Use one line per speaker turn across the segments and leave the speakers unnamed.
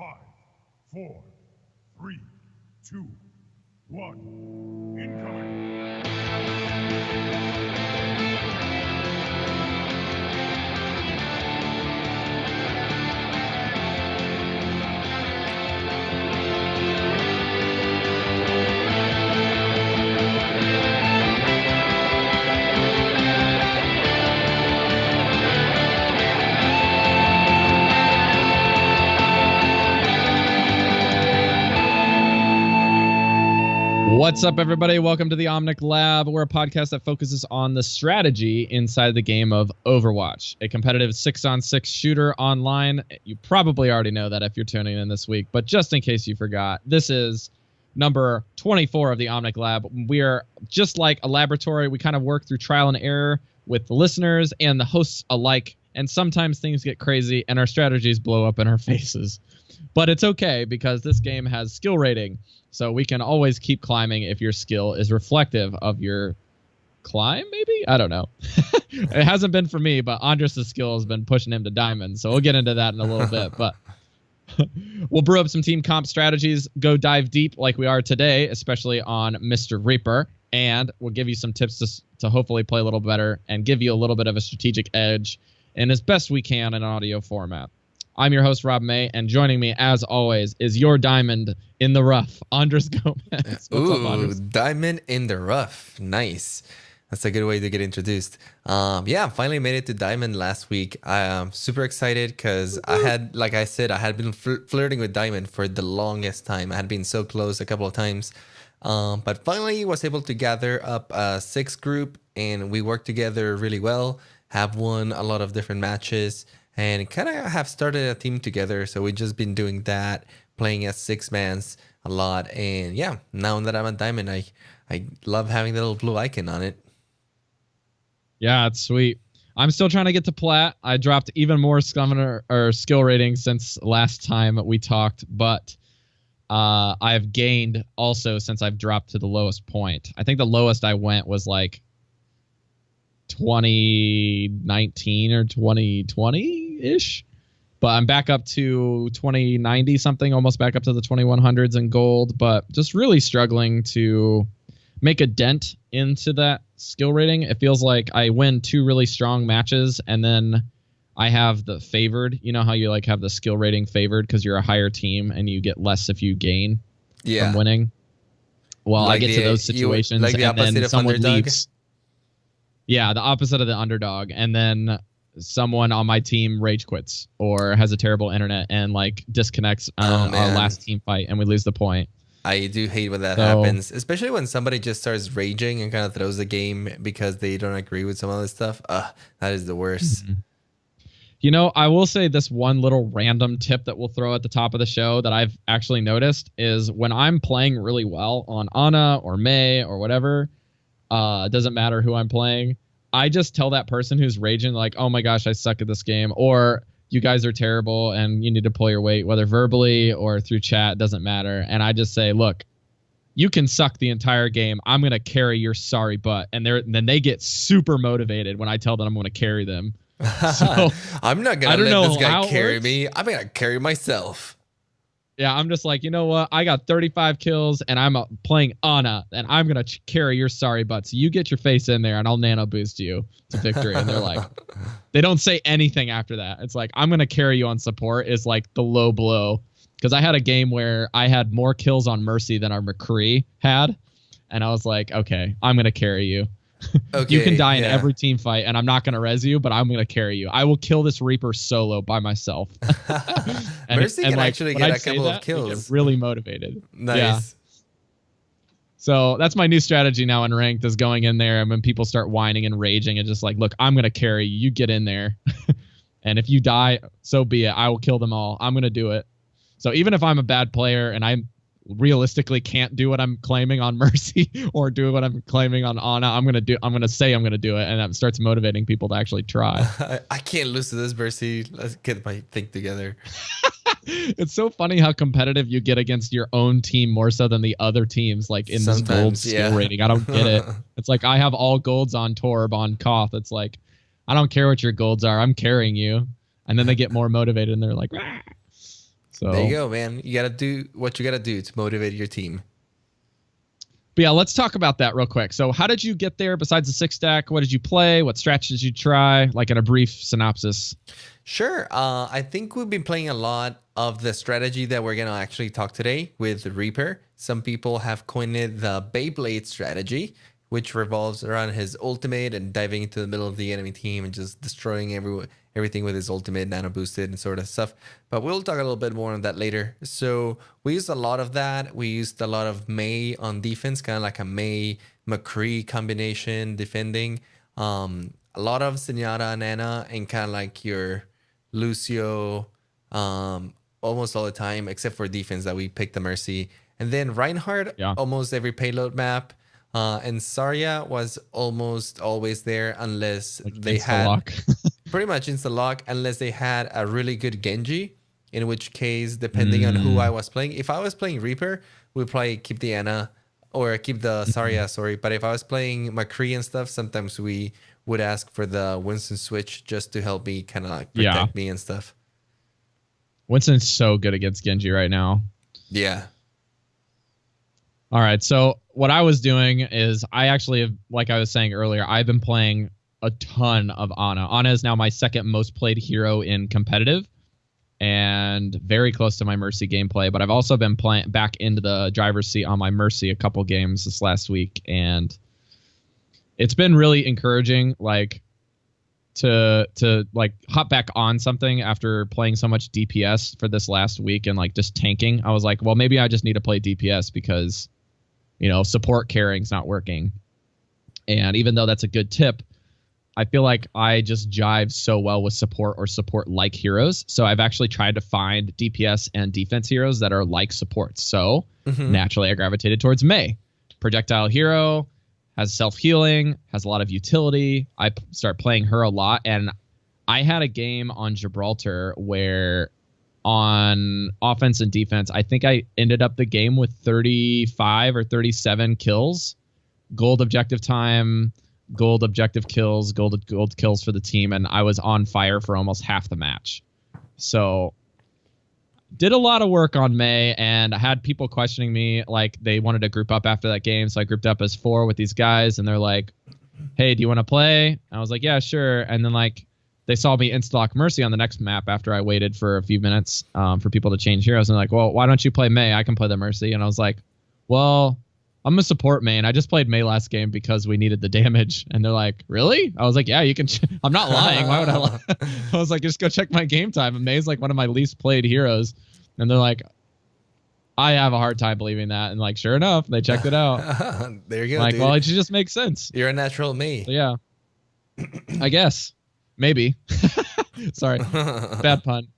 5, 4, 3, 2, 1. Incoming.
What's up, everybody? Welcome to the Omnic Lab. We're a podcast that focuses on the strategy inside the game of Overwatch, a competitive 6-on-6 shooter online. You probably already know that if you're tuning in this week, but just in case you forgot, this is number 24 of the Omnic Lab. We are just like a laboratory. We kind of work through trial and error with the listeners and the hosts alike, and sometimes things get crazy and our strategies blow up in our faces. But it's okay because this game has skill rating. So we can always keep climbing if your skill is reflective of your climb, maybe? I don't know. It hasn't been for me, but Andres' skill has been pushing him to diamond. So we'll get into that in a little bit. But we'll brew up some team comp strategies, go dive deep like we are today, especially on Mr. Reaper. And we'll give you some tips to hopefully play a little better and give you a little bit of a strategic edge and as best we can in audio format. I'm your host, Rob May, and joining me, as always, is your diamond in the rough, Andres Gomez. What's up, Andres?
Diamond in the rough. Nice. That's a good way to get introduced. Yeah, finally made it to diamond last week. I am super excited because I had, like I said, I had been flirting with diamond for the longest time. I had been so close a couple of times. But finally was able to gather up a 6 group, and we worked together really well, have won a lot of different matches, and kind of have started a team together. So we've just been doing that, playing as 6-mans a lot. And yeah, now that I'm a diamond, I love having the little blue icon on it.
Yeah, it's sweet. I'm still trying to get to plat. I dropped even more skill rating since last time we talked, but I've gained also since I've dropped to the lowest point. I think the lowest I went was like 2019 or 2020-ish, but I'm back up to 2090 something, almost back up to the 2100s in gold, but just really struggling to make a dent into that skill rating. It feels like I win 2 really strong matches and then I have the favored. You know how you like have the skill rating favored because you're a higher team and you get less if you gain from winning. Well, like I get to those situations
like the
and then
opposite of
someone
underdog?
leaves. Yeah, the opposite of the underdog. And then someone on my team rage quits or has a terrible internet and like disconnects our last team fight and we lose the point.
I do hate when that happens, especially when somebody just starts raging and kind of throws the game because they don't agree with some of this stuff. That is the worst.
Mm-hmm. You know, I will say this one little random tip that we'll throw at the top of the show that I've actually noticed is when I'm playing really well on Ana or May or whatever, it doesn't matter who I'm playing, I just tell that person who's raging like, oh my gosh, I suck at this game, or you guys are terrible and you need to pull your weight, whether verbally or through chat, doesn't matter. And I just say, look, you can suck the entire game. I'm going to carry your sorry butt. And then they get super motivated when I tell them I'm going to carry them. So
I'm not going to let this guy carry me. I'm going to carry myself.
Yeah, I'm just like, you know what? I got 35 kills and I'm playing Ana and I'm going to carry your sorry butt. So you get your face in there and I'll nano boost you to victory. And they're like, they don't say anything after that. It's like, I'm going to carry you on support is like the low blow. Because I had a game where I had more kills on Mercy than our McCree had. And I was like, okay, I'm going to carry you. Okay, you can die in every team fight, and I'm not going to res you, but I'm going to carry you. I will kill this Reaper solo by myself.
Mercy can actually get a couple of kills.
Get really motivated.
Nice.
Yeah. So that's my new strategy now in ranked is going in there, and when people start whining and raging, and just like, look, I'm going to carry you. You get in there. And if you die, so be it. I will kill them all. I'm going to do it. So even if I'm a bad player and I'm realistically can't do what I'm claiming on Mercy or do what I'm claiming on Ana, I'm gonna say I'm gonna do it, and that starts motivating people to actually try.
I can't lose to this, Mercy. Let's get my thing together.
It's so funny how competitive you get against your own team more so than the other teams, like in this gold skill rating. I don't get it. It's like I have all golds on Torb, on Koth. It's like, I don't care what your golds are, I'm carrying you. And then they get more motivated and they're like, rah. So
there you go, man. You gotta do what you gotta do to motivate your team.
But yeah, let's talk about that real quick. So how did you get there besides the 6-stack? What did you play? What strategies did you try? Like in a brief synopsis.
Sure. I think we've been playing a lot of the strategy that we're going to actually talk today with Reaper. Some people have coined it the Beyblade Strategy, which revolves around his ultimate and diving into the middle of the enemy team and just destroying everything with his ultimate, nano boosted and sort of stuff. But we'll talk a little bit more on that later. So we used a lot of that. We used a lot of Mei on defense, kind of like a Mei McCree combination defending. A lot of Zenyatta and Ana, and kind of like your Lucio almost all the time, except for defense that we picked the Mercy. And then Reinhardt, almost every payload map. And Zarya was almost always there unless they had pretty much insta-lock, unless they had a really good Genji, in which case, depending on who I was playing, if I was playing Reaper, we'd probably keep the Ana or keep the Zarya, sorry. But if I was playing McCree and stuff, sometimes we would ask for the Winston switch just to help me kind of like protect me and stuff.
Winston's so good against Genji right now.
Yeah.
All right. So what I was doing is I actually have, like I was saying earlier, I've been playing a ton of Ana. Ana is now my second most played hero in competitive and very close to my Mercy gameplay. But I've also been playing back into the driver's seat on my Mercy a couple games this last week. And it's been really encouraging, like, to like hop back on something after playing so much DPS for this last week and like just tanking. I was like, well, maybe I just need to play DPS because, you know, support carrying's not working. And even though that's a good tip, I feel like I just jive so well with support or support like heroes. So I've actually tried to find DPS and defense heroes that are like supports. So naturally I gravitated towards Mei. Projectile hero, has self-healing, has a lot of utility. I start playing her a lot, and I had a game on Gibraltar where on offense and defense, I think I ended up the game with 35 or 37 kills, gold objective time, gold objective kills, gold kills for the team, and I was on fire for almost half the match. So did a lot of work on Mei, and I had people questioning me, like they wanted to group up after that game. So I grouped up as 4 with these guys, and they're like, hey, do you want to play? And I was like, yeah, sure. And then like they saw me insta-lock Mercy on the next map after I waited for a few minutes for people to change heroes. And they're like, well, why don't you play Mei? I can play the Mercy. And I was like, well, I'm a support main. I just played Mei last game because we needed the damage. And they're like, really? I was like, yeah, you can. I'm not lying. Why would I lie? I was like, just go check my game time. And Mei's like one of my least played heroes. And they're like, I have a hard time believing that. And like, sure enough, they checked it out.
There you go.
Like,
dude.
well, it just makes sense.
You're a natural Mei.
So, yeah. I guess. Maybe. Sorry. Bad pun.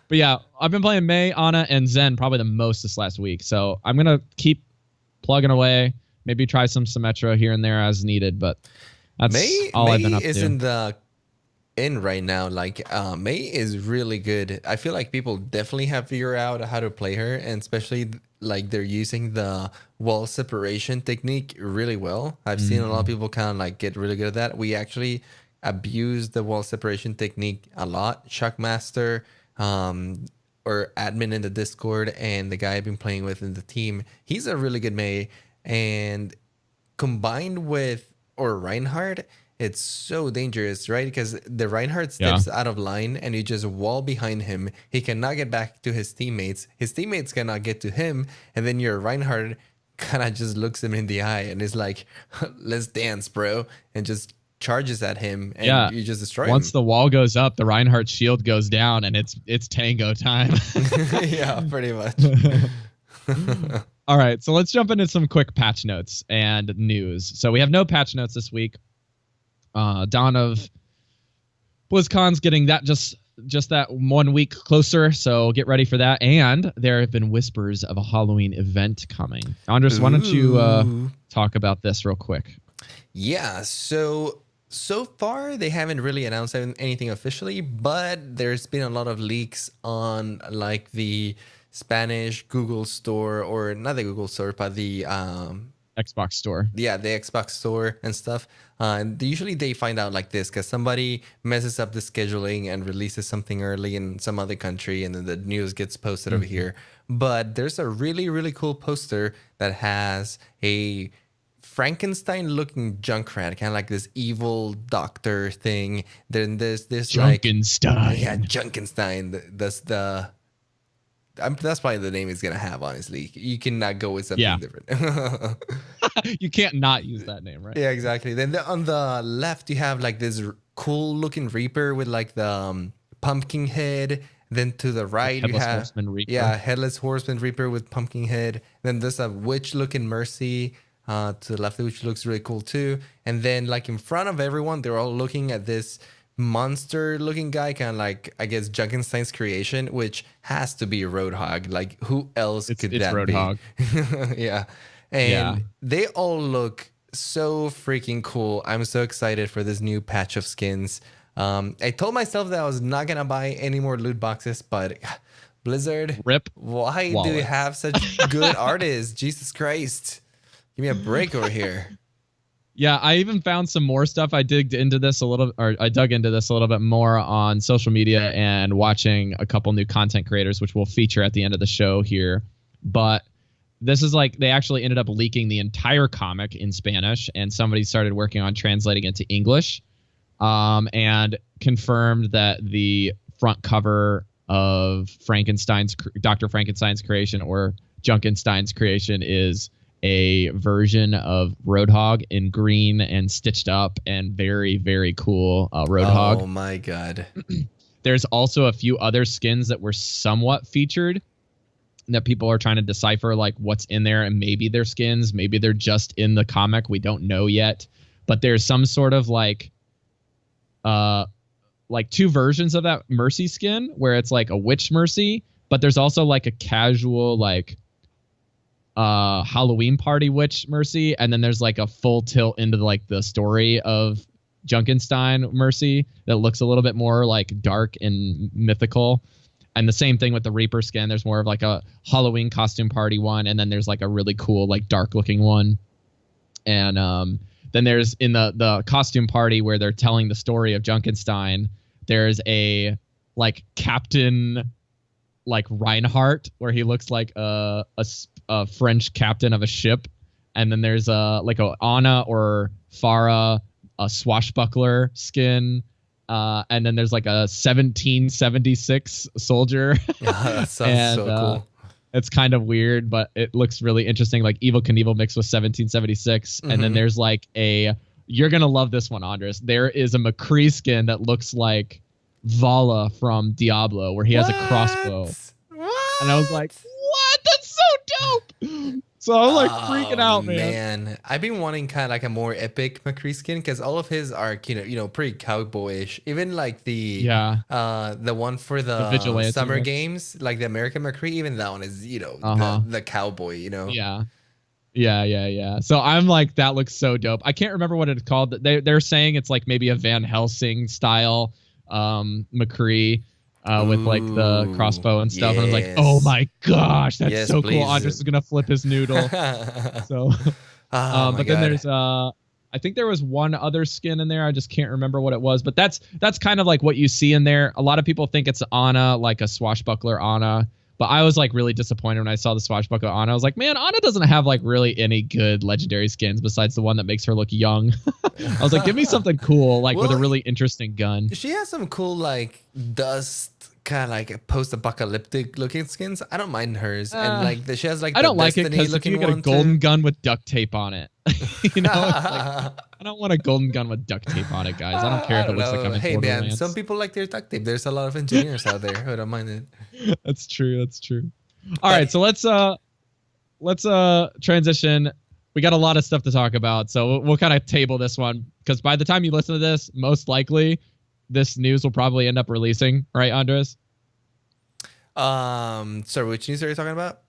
But yeah, I've been playing Mei, Ana, and Zen probably the most this last week. So I'm going to keep plugging away. Maybe try some Symmetra here and there as needed. But that's all I've been up to.
Mei is in the in right now. Like Mei is really good. I feel like people definitely have figured out how to play her, and especially like they're using the wall separation technique really well. I've seen a lot of people kind of like get really good at that. We actually abuse the wall separation technique a lot. Shockmaster or admin in the Discord and the guy I've been playing with in the team, he's a really good Mei, and combined with Reinhardt, it's so dangerous, right? Because the Reinhardt steps out of line and you just wall behind him. He cannot get back to his teammates. His teammates cannot get to him. And then your Reinhardt kind of just looks him in the eye and is like, let's dance, bro. And just charges at him and you just destroy him.
Once the wall goes up, the Reinhardt shield goes down and it's tango time.
Yeah, pretty much.
All right, so let's jump into some quick patch notes and news. So we have no patch notes this week. Dawn of BlizzCon's getting that just that 1 week closer, so get ready for that. And there have been whispers of a Halloween event coming. Andres, why don't you talk about this real quick?
Yeah, so far they haven't really announced anything officially, but there's been a lot of leaks on like the Spanish Google store, or not the Google store, but the
Xbox store.
Yeah, the Xbox store and stuff. And usually they find out like this because somebody messes up the scheduling and releases something early in some other country, and then the news gets posted over here. But there's a really, really cool poster that has a Frankenstein-looking Junkrat, kind of like this evil doctor thing. Then there's this
Junkenstein.
yeah, Junkenstein. That's probably the name he's gonna have. Honestly, you cannot go with something different.
You can't not use that name, right?
Yeah, exactly. Then on the left, you have like this cool-looking Reaper with like the pumpkin head. Then to the right, you have
Horseman Reaper.
Headless Horseman Reaper with pumpkin head. Then there's a witch-looking Mercy to the left, which looks really cool too. And then like in front of everyone, they're all looking at this monster-looking guy, kind of like, I guess, Junkenstein's creation, which has to be Roadhog. Like, who else could that
Roadhog.
be? Yeah. And they all look so freaking cool. I'm so excited for this new patch of skins. I told myself that I was not going to buy any more loot boxes, but Blizzard,
Rip
why
wallet.
do you have such good artists? Jesus Christ. Give me a break over here.
Yeah, I even found some more stuff. I dug into this a little bit more on social media and watching a couple new content creators, which we'll feature at the end of the show here. But this is like, they actually ended up leaking the entire comic in Spanish, and somebody started working on translating it to English, and confirmed that the front cover of Dr. Frankenstein's creation, or Junkenstein's creation, is a version of Roadhog in green and stitched up and very, very cool Roadhog.
Oh my God.
There's also a few other skins that were somewhat featured that people are trying to decipher like what's in there, and maybe they're skins, maybe they're just in the comic. We don't know yet, but there's some sort of like two versions of that Mercy skin where it's like a witch Mercy, but there's also like a casual like Halloween party witch Mercy, and then there's like a full tilt into like the story of Junkenstein Mercy that looks a little bit more like dark and mythical. And the same thing with the Reaper skin. There's more of like a Halloween costume party one, and then there's like a really cool like dark looking one. And then there's in the costume party where they're telling the story of Junkenstein, there's a like Captain like Reinhardt, where he looks like a French captain of a ship, and then there's like a Anna or Farah, a swashbuckler skin, and then there's like a 1776 soldier.
That sounds so cool.
It's kind of weird, but it looks really interesting, like Evel Knievel mixed with 1776. And then there's like you're gonna love this one, Andres. There is a McCree skin that looks like Vala from Diablo, where he has a crossbow.
What?
And I was like, what? That's so dope. So I'm like freaking out,
man. I've been wanting kind of like a more epic McCree skin, because all of his are pretty cowboyish. Even like the one for the summer games, like the American McCree, even that one is the cowboy.
Yeah. So I'm like, that looks so dope. I can't remember what it's called. They're saying it's like maybe a Van Helsing style McCree. With like the crossbow and stuff. And I was like, oh my gosh, that's so cool. Andres is gonna flip his noodle. So but then there's I think there was one other skin in there. I just can't remember what it was. But that's kind of like what you see in there. A lot of people think it's Anna, like a swashbuckler Anna. But I was like really disappointed when I saw the swashbuckler Anna. I was like, man, Anna doesn't have like really any good legendary skins besides the one that makes her look young. I was like, give me something cool, like with a really interesting gun.
She has some cool like dust, kind of like post-apocalyptic looking skins. I don't mind hers, and like she has like
I don't like it because if you get a golden gun with duct tape on it, it's like, I don't want a golden gun with duct tape on it, guys. I don't care if it looks like I'm in
Hey
Borderlands.
man, some people like their duct tape. There's a lot of engineers out there who don't mind it.
That's true. All right, so let's transition. We got a lot of stuff to talk about, so we'll kind of table this one, because by the time you listen to this, most likely this news will probably end up releasing, right, Andres?
Sorry, which news are you talking about?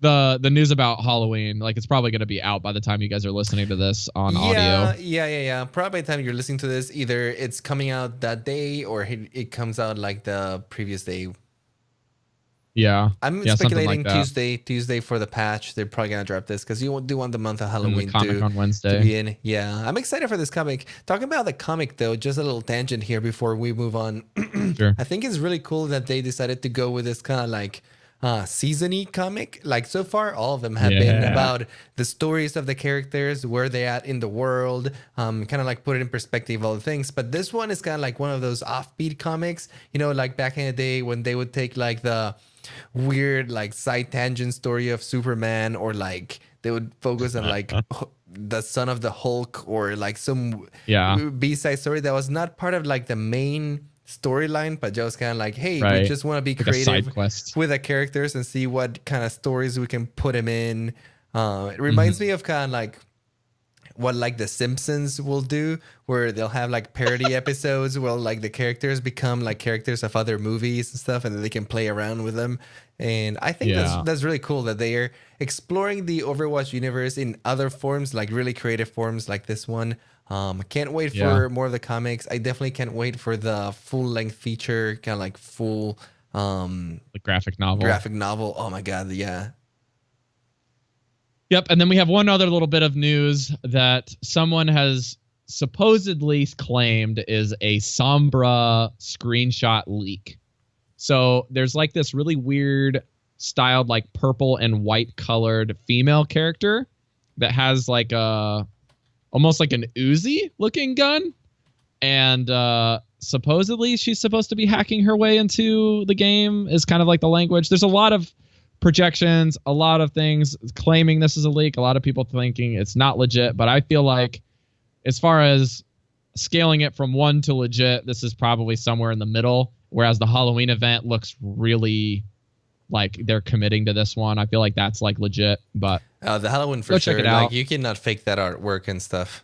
The news about Halloween, like it's probably going to be out by the time you guys are listening to this on audio.
Yeah. Probably by the time you're listening to this, either it's coming out that day or it comes out like the previous day.
Yeah.
I'm
Yeah, something
speculating
like that.
Tuesday for the patch. They're probably gonna drop this because you do want the month of
And the
Halloween
comic on
to
Wednesday.
be in. Yeah, I'm excited for this comic. Talking about the comic though, just a little tangent here before we move on.
Sure.
I think it's really cool that they decided to go with this kind of like season-y comic. Like so far, all of them have been
Yeah.
about the stories of the characters, where they at in the world, kind of like put it in perspective, all the things. But this one is kind of like one of those offbeat comics, you know, like back in the day when they would take like the weird like side tangent story of Superman, or like they would focus on like the son of the Hulk, or like some
Yeah.
B-side story that was not part of like the main storyline, but just kind of like, hey, we
Right.
just want to be
Like a side
creative
quest.
with the characters and see what kind of stories we can put them in. It reminds me of kind of like what like the Simpsons will do, where they'll have like parody episodes where like the characters become like characters of other movies and stuff, and then they can play around with them. And I think
Yeah.
that's really cool that they are exploring the Overwatch universe in other forms, like really creative forms like this one. I can't wait for more of the comics. I definitely can't wait for the full length feature, kind of like full
The graphic novel.
Oh my god, yeah.
Yep. And then we have one other little bit of news that someone has supposedly claimed is a Sombra screenshot leak. So there's like this really weird styled, like purple and white colored female character that has like a almost like an Uzi looking gun. And supposedly she's supposed to be hacking her way into the game, is kind of like the language. There's a lot of projections, a lot of things claiming this is a leak, a lot of people thinking it's not legit, but I feel like as far as scaling it from one to legit, this is probably somewhere in the middle, whereas the Halloween event looks really like they're committing to this one. I feel like that's like legit, but
The Halloween for
go
sure.
check it out.
Like you cannot fake that artwork and stuff.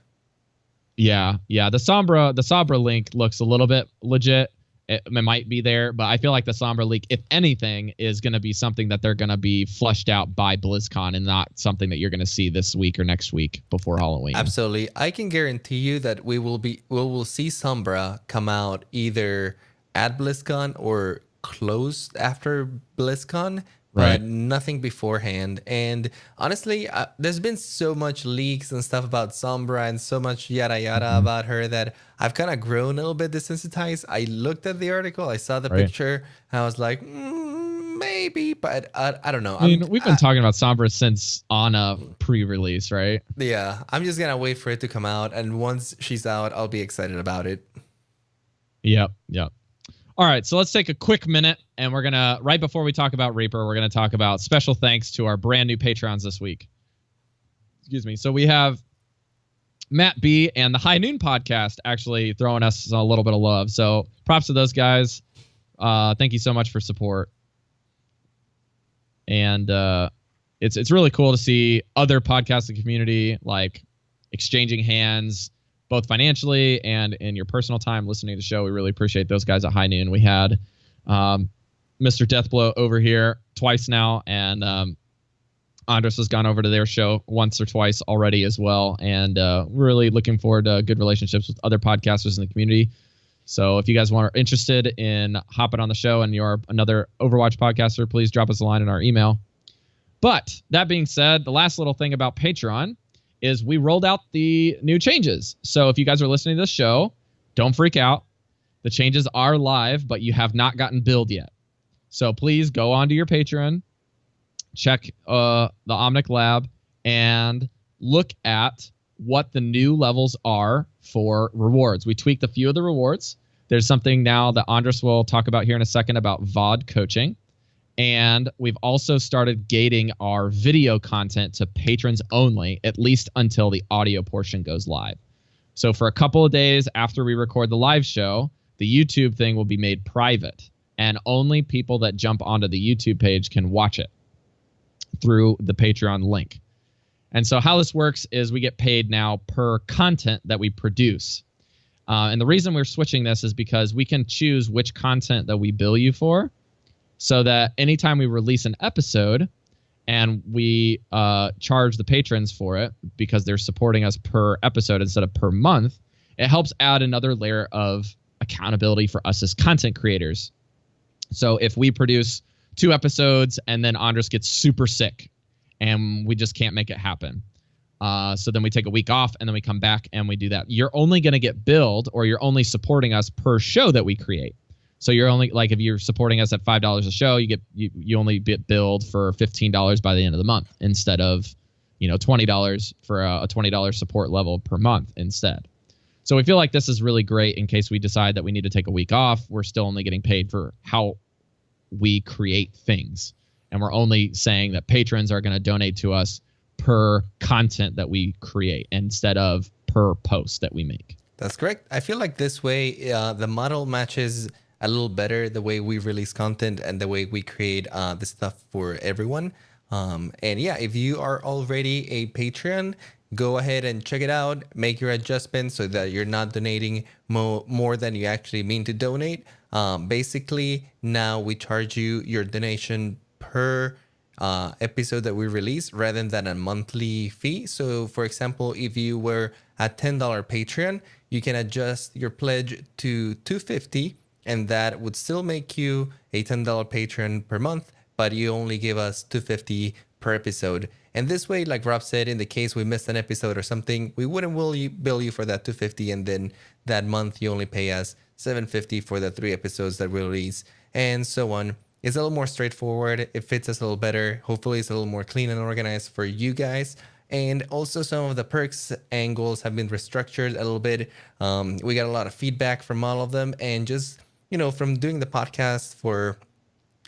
Yeah, the Sombra link looks a little bit legit. It might be there, but I feel like the Sombra leak, if anything, is going to be something that they're going to be fleshed out by BlizzCon, and not something that you're going to see this week or next week before Halloween.
Absolutely. I can guarantee you that we will see Sombra come out either at BlizzCon or close after BlizzCon, but
Right.
nothing beforehand. And honestly, there's been so much leaks and stuff about Sombra and so much yada yada about her that I've kind of grown a little bit desensitized. I looked at the article, I saw the
Right.
picture, and I was like, maybe, but I don't know.
I mean, we've been talking about Sombra since Ana pre-release, right?
Yeah, I'm just gonna wait for it to come out, and once she's out, I'll be excited about it.
Yep. All right, so let's take a quick minute, and we're going to, right before we talk about Reaper, we're going to talk about special thanks to our brand new patrons this week. Excuse me. So we have Matt B and the High Noon podcast actually throwing us a little bit of love. So props to those guys. Thank you so much for support. And it's really cool to see other podcasting community like exchanging hands, both financially and in your personal time listening to the show. We really appreciate those guys at High Noon. We had Mr. Deathblow over here twice now, and Andres has gone over to their show once or twice already as well, and really looking forward to good relationships with other podcasters in the community. So if you guys are interested in hopping on the show and you're another Overwatch podcaster, please drop us a line in our email. But that being said, the last little thing about Patreon is we rolled out the new changes. So if you guys are listening to this show, don't freak out. The changes are live, but you have not gotten billed yet. So please go onto your Patreon, check the Omnic Lab, and look at what the new levels are for rewards. We tweaked a few of the rewards. There's something now that Andres will talk about here in a second about VOD coaching. And we've also started gating our video content to patrons only, at least until the audio portion goes live. So for a couple of days after we record the live show, the YouTube thing will be made private, and only people that jump onto the YouTube page can watch it through the Patreon link. And so how this works is we get paid now per content that we produce. And the reason we're switching this is because we can choose which content that we bill you for, so that anytime we release an episode and we charge the patrons for it because they're supporting us per episode instead of per month, it helps add another layer of accountability for us as content creators. So if we produce 2 episodes, and then Andres gets super sick, and we just can't make it happen. So then we take a week off, and then we come back and we do that. You're only going to get billed, or you're only supporting us per show that we create. So you're only, like, if you're supporting us at $5 a show, you only get billed for $15 by the end of the month, instead of, $20 for a $20 support level per month instead. So we feel like this is really great in case we decide that we need to take a week off. We're still only getting paid for how we create things. And we're only saying that patrons are going to donate to us per content that we create instead of per post that we make.
That's correct. I feel like this way, the model matches a little better the way we release content and the way we create the stuff for everyone. And yeah, if you are already a Patreon, go ahead and check it out. Make your adjustments so that you're not donating more than you actually mean to donate. Basically, now we charge you your donation per episode that we release rather than a monthly fee. So, for example, if you were a $10 Patreon, you can adjust your pledge to $2.50, and that would still make you a $10 patron per month, but you only give us $2.50 per episode. And this way, like Rob said, in the case we missed an episode or something, we wouldn't bill you for that $2.50, and then that month you only pay us $7.50 for the 3 episodes that we release, and so on. It's a little more straightforward. It fits us a little better. Hopefully it's a little more clean and organized for you guys. And also some of the perks angles have been restructured a little bit. We got a lot of feedback from all of them. And just, from doing the podcast for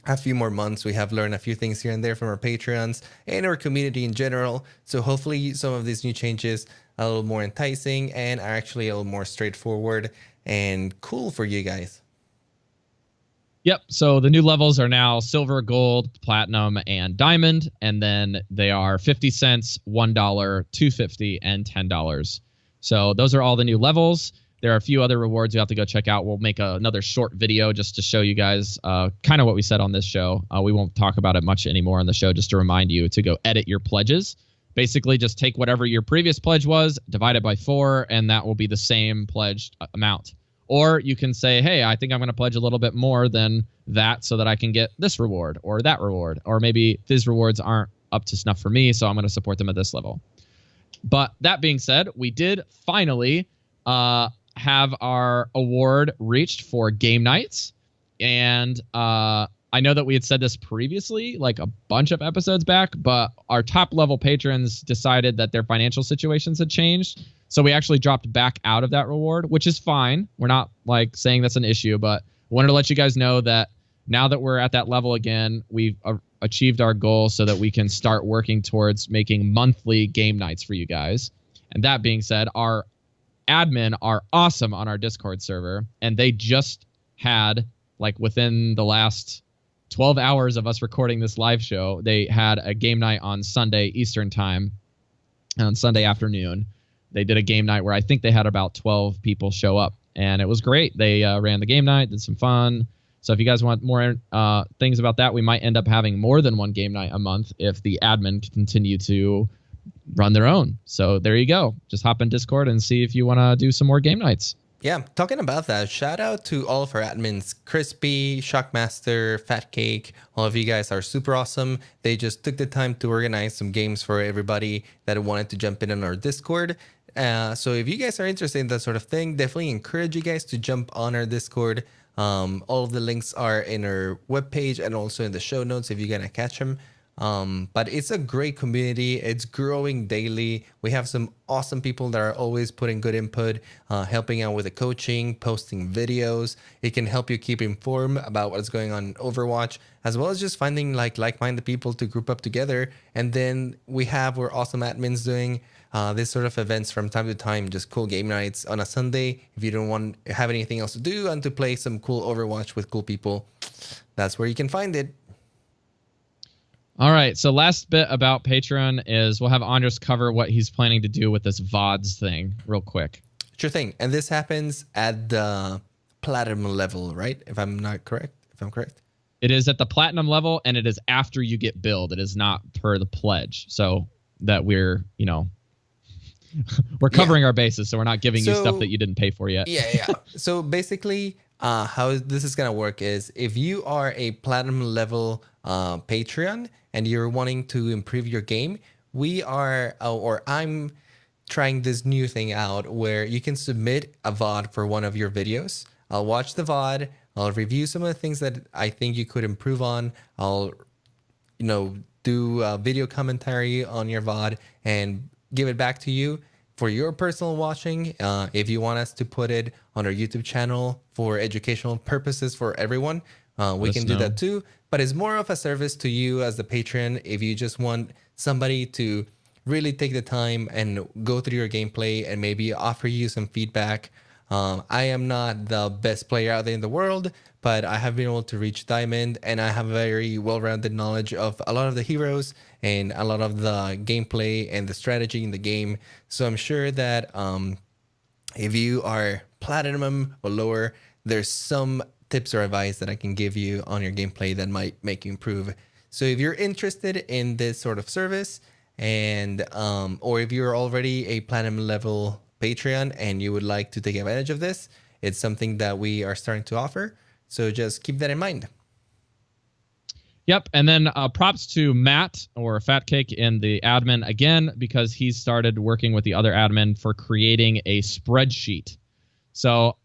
a few more months, we have learned a few things here and there from our Patreons and our community in general. So hopefully some of these new changes are a little more enticing and are actually a little more straightforward and cool for you guys.
Yep. So the new levels are now silver, gold, platinum, and diamond. And then they are 50 cents, $1, $2.50, and $10. So those are all the new levels. There are a few other rewards you have to go check out. We'll make another short video just to show you guys kind of what we said on this show. We won't talk about it much anymore on the show, just to remind you to go edit your pledges. Basically, just take whatever your previous pledge was, divide it by 4, and that will be the same pledged amount. Or you can say, hey, I think I'm going to pledge a little bit more than that so that I can get this reward or that reward. Or maybe these rewards aren't up to snuff for me, so I'm going to support them at this level. But that being said, we did finally have our award reached for game nights. And I know that we had said this previously, like a bunch of episodes back, but our top level patrons decided that their financial situations had changed. So we actually dropped back out of that reward, which is fine. We're not like saying that's an issue, but wanted to let you guys know that now that we're at that level again, we've achieved our goal so that we can start working towards making monthly game nights for you guys. And that being said, our admin are awesome on our Discord server, and they just had, like, within the last 12 hours of us recording this live show, they had a game night on Sunday Eastern time, on Sunday afternoon. They did a game night where I think they had about 12 people show up, and it was great. They ran the game night, did some fun. So if you guys want more things about that, we might end up having more than one game night a month if the admin can continue to run their own. So there you go. Just hop in Discord and see if you want to do some more game nights.
Yeah, talking about that, shout out to all of our admins, Crispy, Shockmaster, Fat Cake. All of you guys are super awesome. They just took the time to organize some games for everybody that wanted to jump in on our Discord. So if you guys are interested in that sort of thing, definitely encourage you guys to jump on our Discord. All of the links are in our webpage and also in the show notes if you're gonna catch them. But it's a great community. It's growing daily. We have some awesome people that are always putting good input, helping out with the coaching, posting videos. It can help you keep informed about what's going on in Overwatch, as well as just finding like-minded people to group up together. And then we have our awesome admins doing this sort of events from time to time, just cool game nights on a Sunday. If you don't have anything else to do and to play some cool Overwatch with cool people, that's where you can find it.
All right, so last bit about Patreon is we'll have Andres cover what he's planning to do with this VODs thing real quick.
Sure thing. And this happens at the platinum level, right? If I'm correct.
It is at the platinum level, and it is after you get billed. It is not per the pledge. So that we're covering our bases, so we're not giving you stuff that you didn't pay for yet.
Yeah. So basically, how this is gonna work is if you are a platinum level Patreon and you're wanting to improve your game, we are or I'm trying this new thing out where you can submit a VOD for one of your videos. I'll watch the VOD. I'll review some of the things that I think you could improve on. I'll do a video commentary on your VOD and give it back to you for your personal watching. If you want us to put it on our YouTube channel for educational purposes for everyone, we can do that too. But it's more of a service to you as the patron. If you just want somebody to really take the time and go through your gameplay and maybe offer you some feedback. I am not the best player out there in the world, but I have been able to reach Diamond, and I have a very well-rounded knowledge of a lot of the heroes and a lot of the gameplay and the strategy in the game. So I'm sure that if you are platinum or lower, there's some tips or advice that I can give you on your gameplay that might make you improve. So if you're interested in this sort of service, and or if you're already a platinum level Patreon and you would like to take advantage of this, it's something that we are starting to offer. So just keep that in mind.
Yep. And then props to Matt or Fat Cake in the admin again, because he's started working with the other admin for creating a spreadsheet. So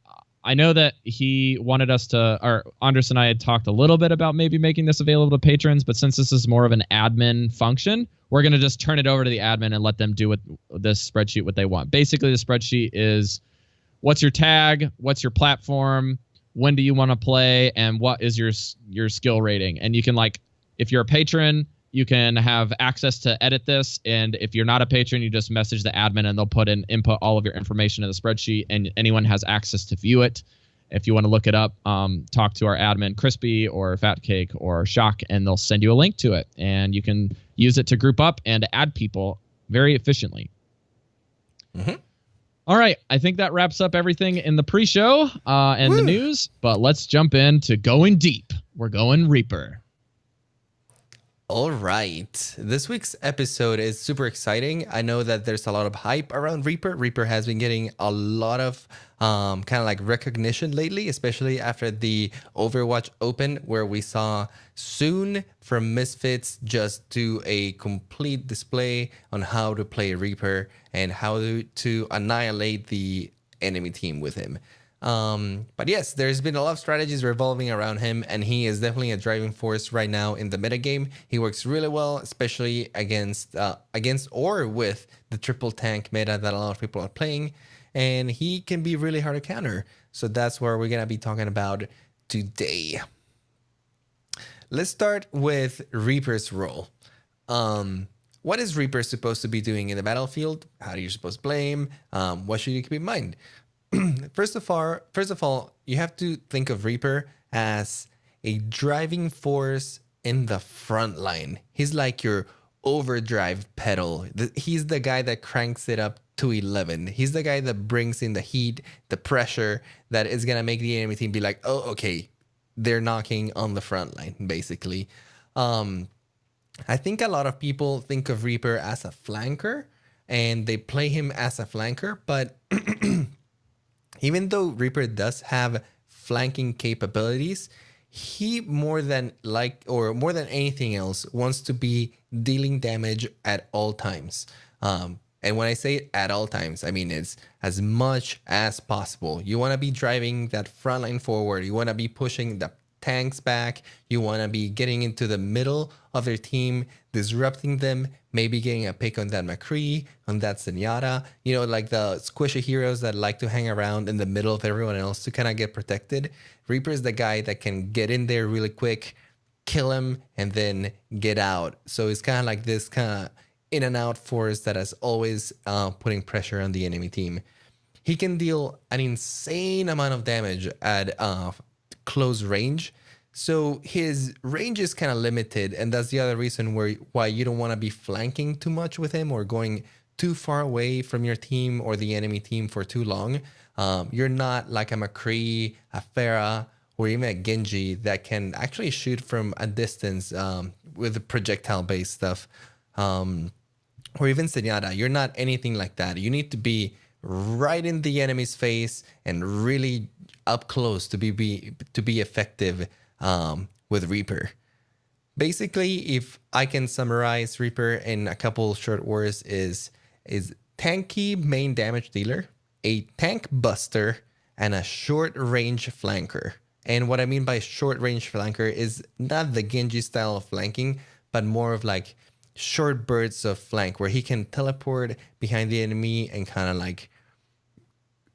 I know that he wanted us to, or Andres and I had talked a little bit about maybe making this available to patrons, but since this is more of an admin function, we're going to just turn it over to the admin and let them do with this spreadsheet what they want. Basically, the spreadsheet is what's your tag, what's your platform, when do you want to play, and what is your skill rating. And you can, like, if you're a patron, you can have access to edit this. And if you're not a patron, you just message the admin and they'll input all of your information in the spreadsheet, and anyone has access to view it. If you want to look it up, talk to our admin, Crispy or Fat Cake or Shock, and they'll send you a link to it. And you can use it to group up and add people very efficiently. Mm-hmm. All right. I think that wraps up everything in the pre-show and the news. But let's jump into going deep. We're going Reaper.
All right. This week's episode is super exciting. I know that there's a lot of hype around Reaper. Reaper has been getting a lot of kind of like recognition lately, especially after the Overwatch Open, where we saw Soon from Misfits just do a complete display on how to play Reaper and how to annihilate the enemy team with him. But yes, there's been a lot of strategies revolving around him, and he is definitely a driving force right now in the metagame. He works really well, especially against or with the triple tank meta that a lot of people are playing, and he can be really hard to counter. So that's where we're gonna be talking about today. Let's start with Reaper's role. What is Reaper supposed to be doing in the battlefield? How are you supposed to play him? What should you keep in mind? First of all, you have to think of Reaper as a driving force in the front line. He's like your overdrive pedal. He's the guy that cranks it up to 11. He's the guy that brings in the heat, the pressure that is going to make the enemy team be like, oh, okay, they're knocking on the front line, basically. I think a lot of people think of Reaper as a flanker, and they play him as a flanker, but even though Reaper does have flanking capabilities, he more than anything else wants to be dealing damage at all times. And when I say at all times, I mean it's as much as possible. You want to be driving that front line forward. You want to be pushing the tanks back. You want to be getting into the middle of their team, disrupting them, maybe getting a pick on that McCree, on that Zenyatta, like the squishy heroes that like to hang around in the middle of everyone else to kind of get protected. Reaper is the guy that can get in there really quick, kill him, and then get out. So it's kind of like this kind of in and out force that is always putting pressure on the enemy team. He can deal an insane amount of damage at close range. So his range is kind of limited, and that's the other reason why you don't want to be flanking too much with him or going too far away from your team or the enemy team for too long. You're not like a McCree, a Pharah, or even a Genji that can actually shoot from a distance with projectile-based stuff. Or even Zenyatta. You're not anything like that. You need to be right in the enemy's face and really up close to be effective with Reaper. Basically, if I can summarize Reaper in a couple short words, is tanky main damage dealer, a tank buster, and a short range flanker. And what I mean by short range flanker is not the Genji style of flanking, but more of like short bursts of flank where he can teleport behind the enemy and kind of like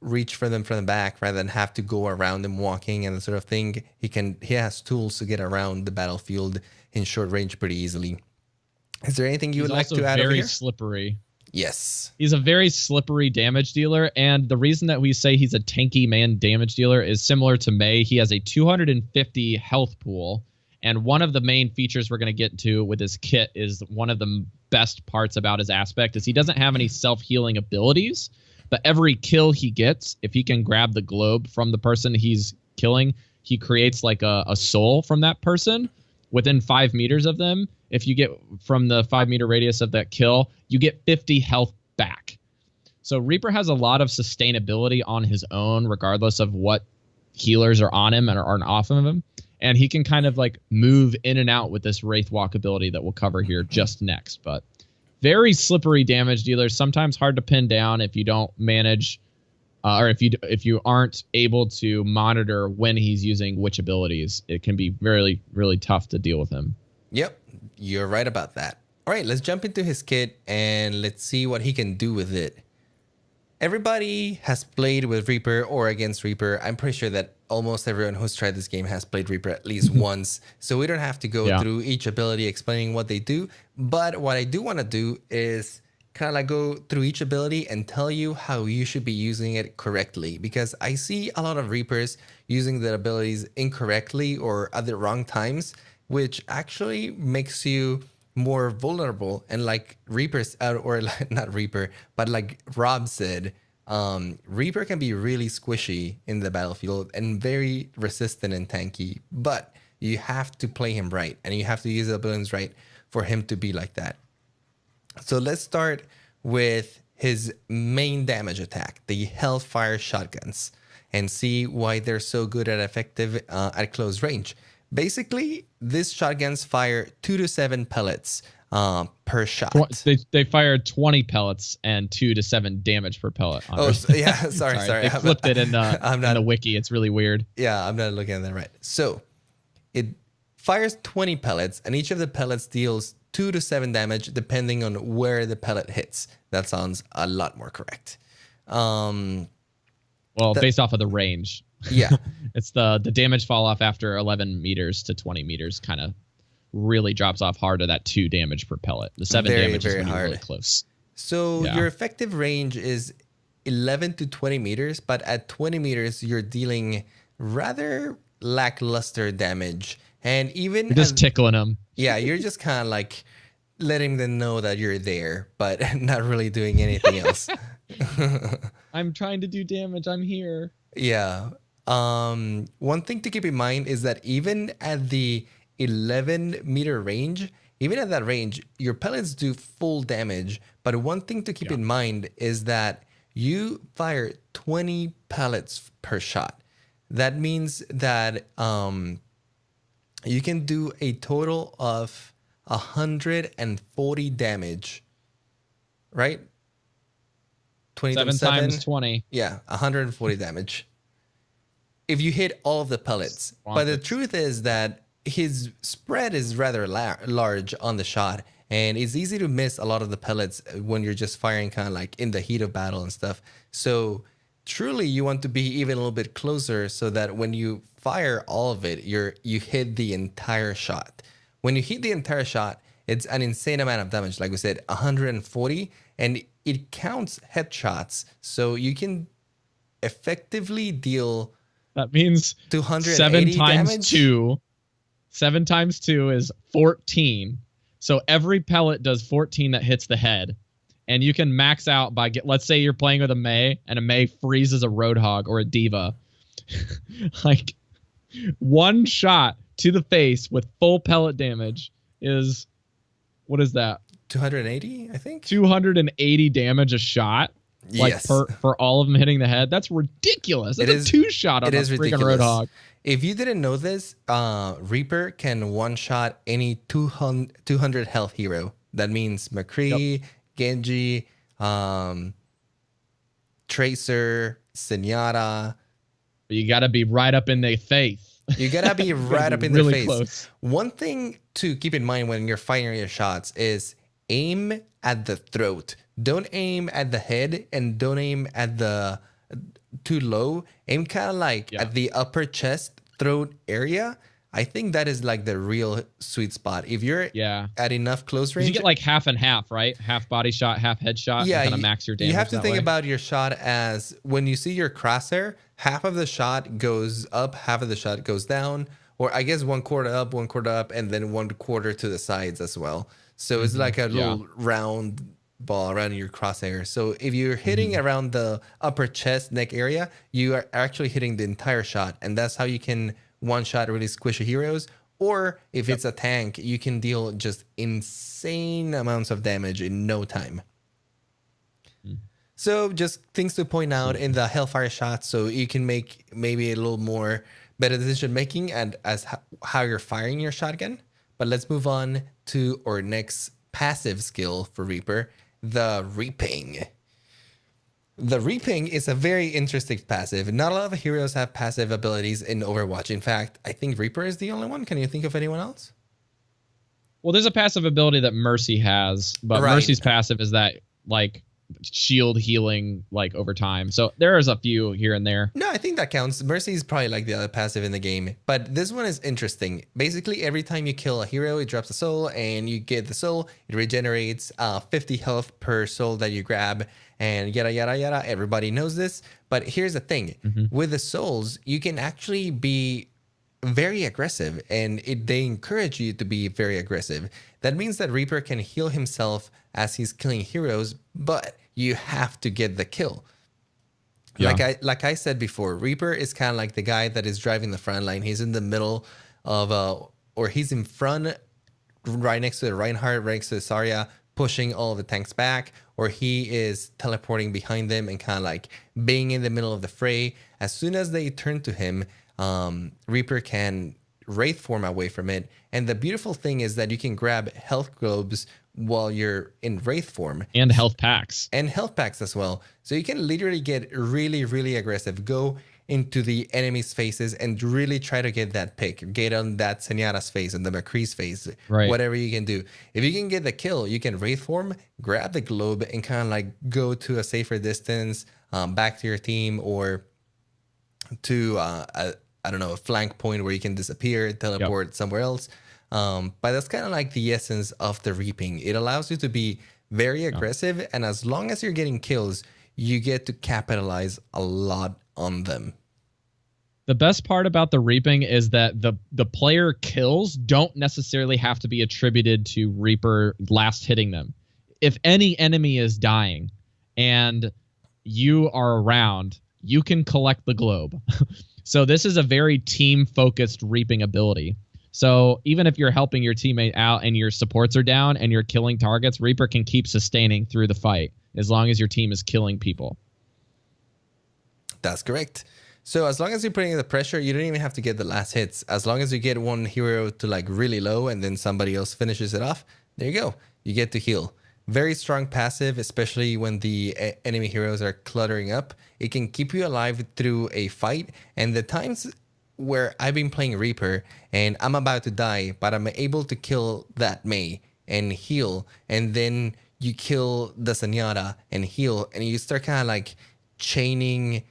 reach for them from the back rather than have to go around them walking and that sort of thing. He has tools to get around the battlefield in short range pretty easily. Is there anything you would like to add over here?
He's also very slippery.
Yes.
He's a very slippery damage dealer, and the reason that we say he's a tanky man damage dealer is similar to Mei. He has a 250 health pool, and one of the main features we're going to get to with his kit is one of the best parts about his aspect is he doesn't have any self-healing abilities, but every kill he gets, if he can grab the globe from the person he's killing, he creates like a soul from that person within 5 meters of them. If you get from the 5 meter radius of that kill, you get 50 health back. So Reaper has a lot of sustainability on his own, regardless of what healers are on him and are off of him. And he can kind of like move in and out with this Wraith Walk ability that we'll cover here just next. But very slippery damage dealer, sometimes hard to pin down if you don't manage or if you aren't able to monitor when he's using which abilities. It can be really, really tough to deal with him.
Yep, you're right about that. All right, let's jump into his kit and let's see what he can do with it. Everybody has played with Reaper or against Reaper. I'm pretty sure that almost everyone who's tried this game has played Reaper at least once. So we don't have to go through each ability explaining what they do. But what I do want to do is kind of like go through each ability and tell you how you should be using it correctly. Because I see a lot of Reapers using their abilities incorrectly or at the wrong times, which actually makes you more vulnerable. And like Reapers, or not Reaper, but like Rob said, Reaper can be really squishy in the battlefield and very resistant and tanky, but you have to play him right and you have to use the abilities right for him to be like that. So let's start with his main damage attack, the Hellfire shotguns, and see why they're so good at effective at close range. Basically, these shotguns fire 2 to 7 pellets per shot.
They fire 20 pellets and 2 to 7 damage per pellet.
Oh, yeah. Sorry.
They flipped it in the wiki. It's really weird.
Yeah, I'm not looking at that right. So it fires 20 pellets, and each of the pellets deals 2 to 7 damage depending on where the pellet hits. That sounds a lot more correct.
Based off of the range.
Yeah.
It's the damage fall off after 11 meters to 20 meters kind of really drops off hard to that 2 damage per pellet. The 7 damage is when you're really close.
So your effective range is 11 to 20 meters, but at 20 meters, you're dealing rather lackluster damage. And even
you're just tickling them.
Yeah, you're just kind of like letting them know that you're there, but not really doing anything else.
I'm trying to do damage. I'm here.
Yeah. One thing to keep in mind is that even at the 11 meter range, even at that range, your pellets do full damage. But one thing to keep in mind is that you fire 20 pellets per shot. That means that you can do a total of 140 damage, right?
7 times 20.
Yeah, 140 damage. If you hit all of the pellets. But the truth is that his spread is rather large on the shot, and it's easy to miss a lot of the pellets when you're just firing kind of like in the heat of battle and stuff. So truly you want to be even a little bit closer so that when you fire all of it, you hit the entire shot. When you hit the entire shot, it's an insane amount of damage. Like we said, 140, and it counts headshots. So you can effectively deal.
That means
280
7 times
damage?
2. 7 times 2 is 14. So every pellet does 14 that hits the head. And you can max out by, let's say you're playing with a Mei, and a Mei freezes a Roadhog or a Diva. Like, one shot to the face with full pellet damage is, what is that?
280, I think?
280 damage a shot. Like
Yes.
for all of them hitting the head. That's ridiculous. That's a 2-shot on a freaking Roadhog.
If you didn't know this, Reaper can one-shot any 200 health hero. That means McCree, Genji, Tracer, Zenyatta.
You got to be right up in their face.
You gotta be right up in
really
their face.
Close.
One thing to keep in mind when you're firing your shots is aim at the throat. Don't aim at the head and don't aim at the too low. Aim kind of like at the upper chest, throat area. I think that is like the real sweet spot. If you're at enough close range,
you get like half and half, right? Half body shot, half head shot. Yeah, kind of max your damage.
You have to think about your shot as when you see your crosshair, half of the shot goes up, half of the shot goes down, or I guess 1/4 up, and then 1/4 to the sides as well. So it's like a little round ball around your crosshair. So if you're hitting around the upper chest, neck area, you are actually hitting the entire shot, and that's how you can one-shot really squishy heroes. Or if it's a tank, you can deal just insane amounts of damage in no time. So just things to point out in the Hellfire shots, so you can make maybe a little more better decision making and as how you're firing your shotgun. But let's move on to our next passive skill for Reaper, the Reaping. The Reaping is a very interesting passive. Not a lot of heroes have passive abilities in Overwatch. In fact, I think Reaper is the only one. Can you think of anyone else?
Well, there's a passive ability that Mercy has, but Mercy's passive is that like shield healing like over time. So there's a few here and there.
No, I think that counts. Mercy is probably like the other passive in the game, but this one is interesting. Basically, every time you kill a hero, it drops a soul, and you get the soul. It regenerates 50 health per soul that you grab, and yada yada yada. Everybody knows this, but here's the thing: with the souls, you can actually be very aggressive, and they encourage you to be very aggressive. That means that Reaper can heal himself as he's killing heroes, but you have to get the kill. Like I said before, Reaper is kind of like the guy that is driving the front line. He's in the middle of or he's in front, right next to the Reinhardt, right next to the Zarya, pushing all of the tanks back, or he is teleporting behind them and kind of like being in the middle of the fray. As soon as they turn to him, Reaper can wraith form away from it. And the beautiful thing is that you can grab health globes while you're in wraith form.
And health packs.
And health packs as well. So you can literally get really, really aggressive. Go into the enemy's faces and really try to get that pick. Get on that Zenyatta's face and the McCree's face. Right. Whatever you can do. If you can get the kill, you can wraith form, grab the globe, and kind of like go to a safer distance, back to your team, or to I don't know, a flank point where you can disappear, teleport somewhere else. But that's kind of like the essence of the Reaping. It allows you to be very aggressive, and as long as you're getting kills, you get to capitalize a lot on them.
The best part about the Reaping is that the player kills don't necessarily have to be attributed to Reaper last hitting them. If any enemy is dying and you are around, you can collect the globe. So this is a very team-focused Reaping ability. So even if you're helping your teammate out and your supports are down and you're killing targets, Reaper can keep sustaining through the fight as long as your team is killing people.
That's correct. So as long as you're putting in the pressure, you don't even have to get the last hits. As long as you get one hero to like really low and then somebody else finishes it off, there you go. You get to heal. Very strong passive, especially when the enemy heroes are cluttering up. It can keep you alive through a fight. And the times where I've been playing Reaper and I'm about to die, but I'm able to kill that Mei and heal, and then you kill the Zenyatta and heal, and you start kind of like chaining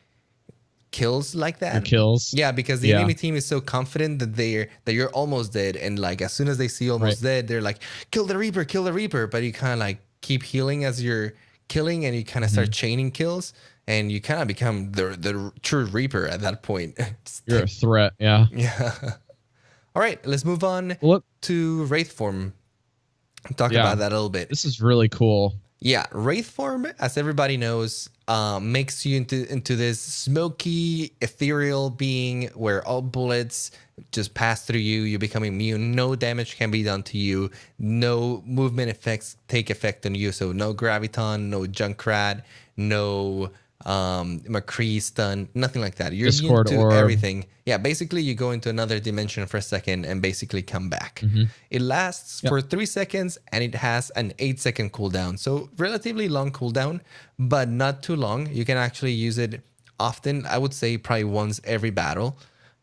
kills like that.
Your kills.
Yeah, because the enemy team is so confident that you're almost dead, and like as soon as they see almost dead, they're like, kill the Reaper, but you kind of like keep healing as you're killing, and you kind of start chaining kills, and you kind of become the true Reaper at that point.
You're a threat. Yeah.
All right, let's move on to wraith form. Talk about that a little bit.
This is really cool.
Yeah, wraith form, as everybody knows, makes you into this smoky, ethereal being where all bullets just pass through you. You become immune. No damage can be done to you. No movement effects take effect on you. So no graviton, no Junkrat, no McCree stun, nothing like that. You're immune
Discord
to
orb.
everything. Yeah, basically you go into another dimension for a second and basically come back. It lasts for 3 seconds and it has an 8-second cooldown. So relatively long cooldown, but not too long. You can actually use it often. I would say probably once every battle.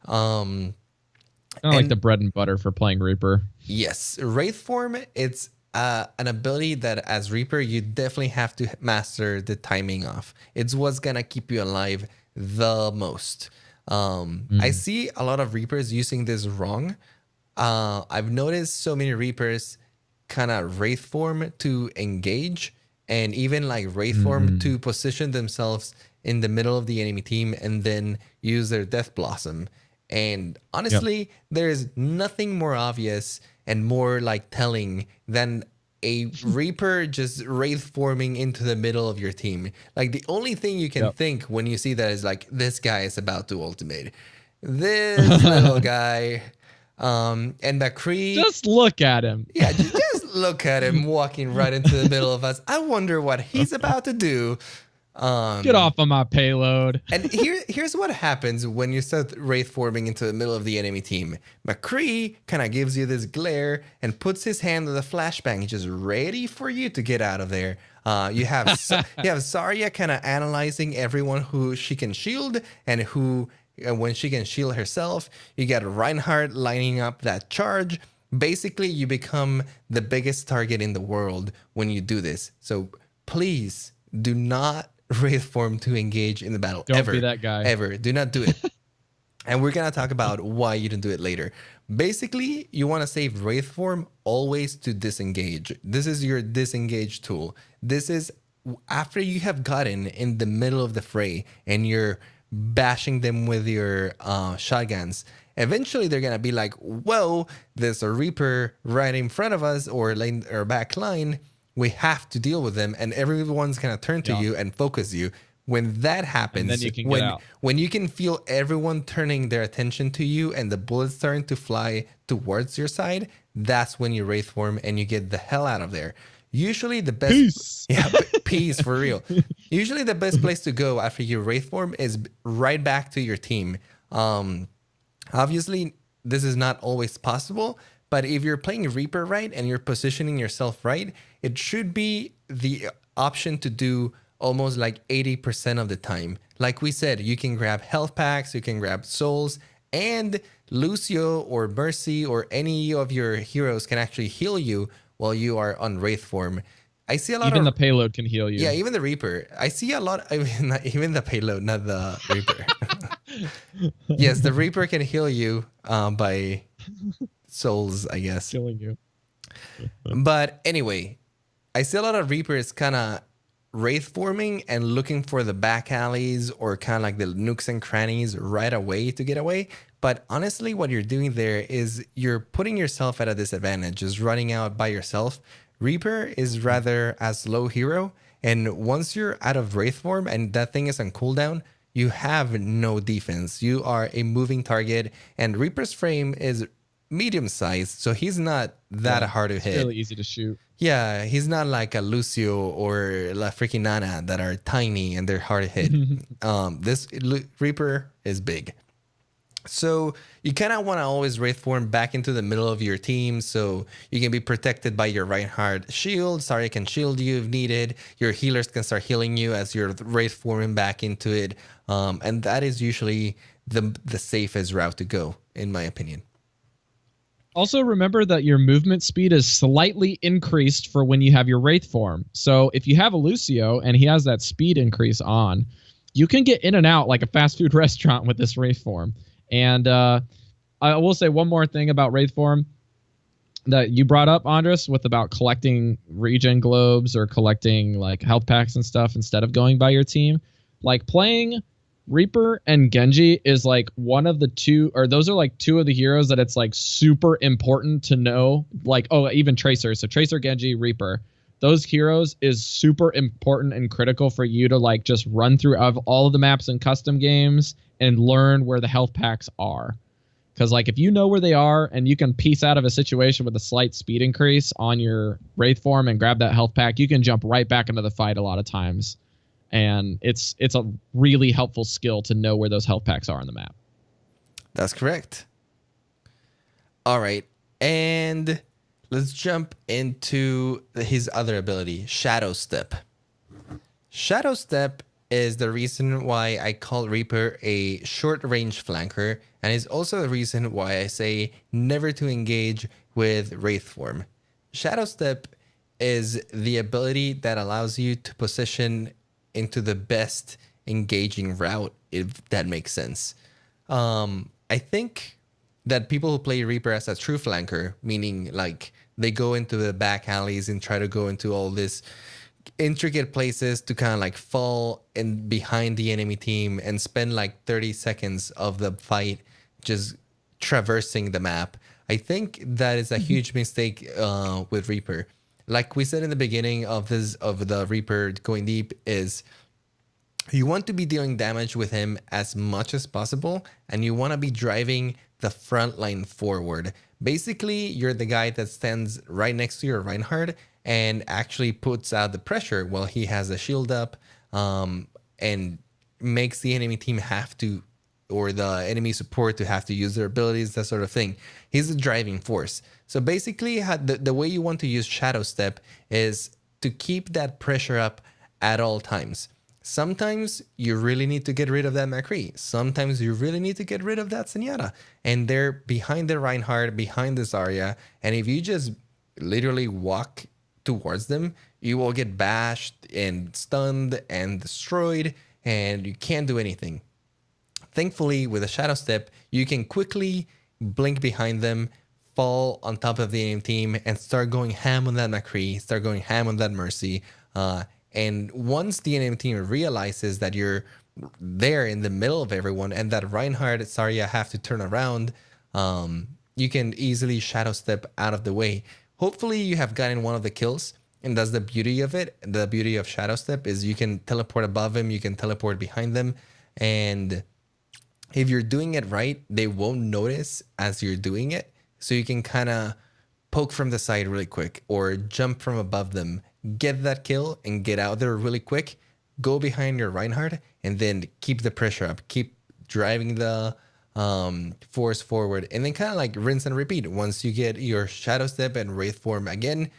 Kind of like the bread and butter for playing Reaper.
Yes, Wraith form, it's an ability that as Reaper, you definitely have to master the timing of. It's what's going to keep you alive the most. I see a lot of Reapers using this wrong. I've noticed so many Reapers kind of Wraith form to engage and even like Wraith form to position themselves in the middle of the enemy team and then use their Death Blossom. And honestly, there is nothing more obvious and more like telling than a Reaper just Wraith forming into the middle of your team. Like the only thing you can think when you see that is like, this guy is about to ultimate. This little guy. And McCree.
Just look at him.
Yeah, just look at him walking right into the middle of us. I wonder what he's about to do.
Get off of my payload.
And here's what happens when you start Wraith forming into the middle of the enemy team. McCree kind of gives you this glare and puts his hand on the flashbang, just ready for you to get out of there. You have Zarya kind of analyzing everyone who she can shield and who when she can shield herself. You got Reinhardt lining up that charge. Basically, you become the biggest target in the world when you do this. So please do not Wraith form to engage in the battle.
Don't
ever,
be that guy.
Ever. Do not do it. And we're going to talk about why you didn't do it later. Basically, you want to save Wraith form always to disengage. This is your disengage tool. This is after you have gotten in the middle of the fray and you're bashing them with your shotguns. Eventually, they're going to be like, whoa, there's a Reaper right in front of us or back line. We have to deal with them, and everyone's gonna turn to you and focus you. When that happens,
and then you can get out.
When you can feel everyone turning their attention to you and the bullets starting to fly towards your side, that's when you Wraith form and you get the hell out of there. Usually the best
Peace.
Yeah, peace for real. Usually the best place to go after you Wraith form is right back to your team. Obviously, this is not always possible. But if you're playing Reaper right and you're positioning yourself right, it should be the option to do almost like 80% of the time. Like we said, you can grab health packs, you can grab souls, and Lucio or Mercy or any of your heroes can actually heal you while you are on Wraith form. I see a lot
even the payload can heal you.
Yeah, even the Reaper. I see a lot. I mean, not even the payload, not the Reaper. Yes, the Reaper can heal you by souls, I guess.
Killing you.
But anyway, I see a lot of Reapers kind of Wraith forming and looking for the back alleys or kind of like the nooks and crannies right away to get away. But honestly, what you're doing there is you're putting yourself at a disadvantage, just running out by yourself. Reaper is rather a slow hero. And once you're out of Wraith form and that thing is on cooldown, you have no defense. You are a moving target. And Reaper's frame is medium sized, so he's not that hard to hit.
Really easy to shoot.
Yeah, he's not like a Lucio or La freaking Nana that are tiny and they're hard to hit. This Reaper is big. So you kind of want to always Wraith form back into the middle of your team so you can be protected by your Reinhardt shield. Zarya can shield you if needed. Your healers can start healing you as you're Wraith forming back into it. And that is usually the safest route to go, in my opinion.
Also, remember that your movement speed is slightly increased for when you have your Wraith form. So if you have a Lucio and he has that speed increase on, you can get in and out like a fast food restaurant with this Wraith form. And I will say one more thing about Wraith form that you brought up, Andres, with about collecting regen globes or collecting like health packs and stuff instead of going by your team. Like playing Reaper and Genji is like one of the two, or those are like two of the heroes that it's like super important to know. Like, oh, even Tracer. So Tracer, Genji, Reaper. Those heroes is super important and critical for you to like just run through of all of the maps in custom games and learn where the health packs are. Because like if you know where they are and you can piece out of a situation with a slight speed increase on your Wraith form and grab that health pack, you can jump right back into the fight a lot of times. And it's a really helpful skill to know where those health packs are on the map.
That's correct. All right. And let's jump into his other ability, Shadow Step. Shadow Step is the reason why I call Reaper a short-range flanker, and is also the reason why I say never to engage with Wraith form. Shadow Step is the ability that allows you to position into the best engaging route, if that makes sense. I think that people who play Reaper as a true flanker, meaning like they go into the back alleys and try to go into all this intricate places to kind of like fall in behind the enemy team and spend like 30 seconds of the fight just traversing the map. I think that is a huge mistake with Reaper. Like we said in the beginning of the Reaper going deep, is you want to be dealing damage with him as much as possible, and you want to be driving the front line forward. Basically, you're the guy that stands right next to your Reinhardt and actually puts out the pressure while he has a shield up, and makes the enemy team have to, or the enemy support to have to use their abilities, that sort of thing. He's a driving force. So basically, the way you want to use Shadow Step is to keep that pressure up at all times. Sometimes you really need to get rid of that McCree. Sometimes you really need to get rid of that Zenyatta. And they're behind the Reinhardt, behind the Zarya. And if you just literally walk towards them, you will get bashed and stunned and destroyed, and you can't do anything. Thankfully, with a Shadow Step, you can quickly blink behind them, fall on top of the enemy team, and start going ham on that McCree, start going ham on that Mercy. And once the enemy team realizes that you're there in the middle of everyone and that Reinhardt, Zarya have to turn around, you can easily Shadow Step out of the way. Hopefully you have gotten one of the kills, and that's the beauty of it. The beauty of Shadow Step is you can teleport above him, you can teleport behind them, and if you're doing it right, they won't notice as you're doing it. So you can kind of poke from the side really quick or jump from above them, get that kill and get out there really quick, go behind your Reinhardt, and then keep the pressure up, keep driving the force forward, and then kind of like rinse and repeat. Once you get your Shadow Step and Wraith form again,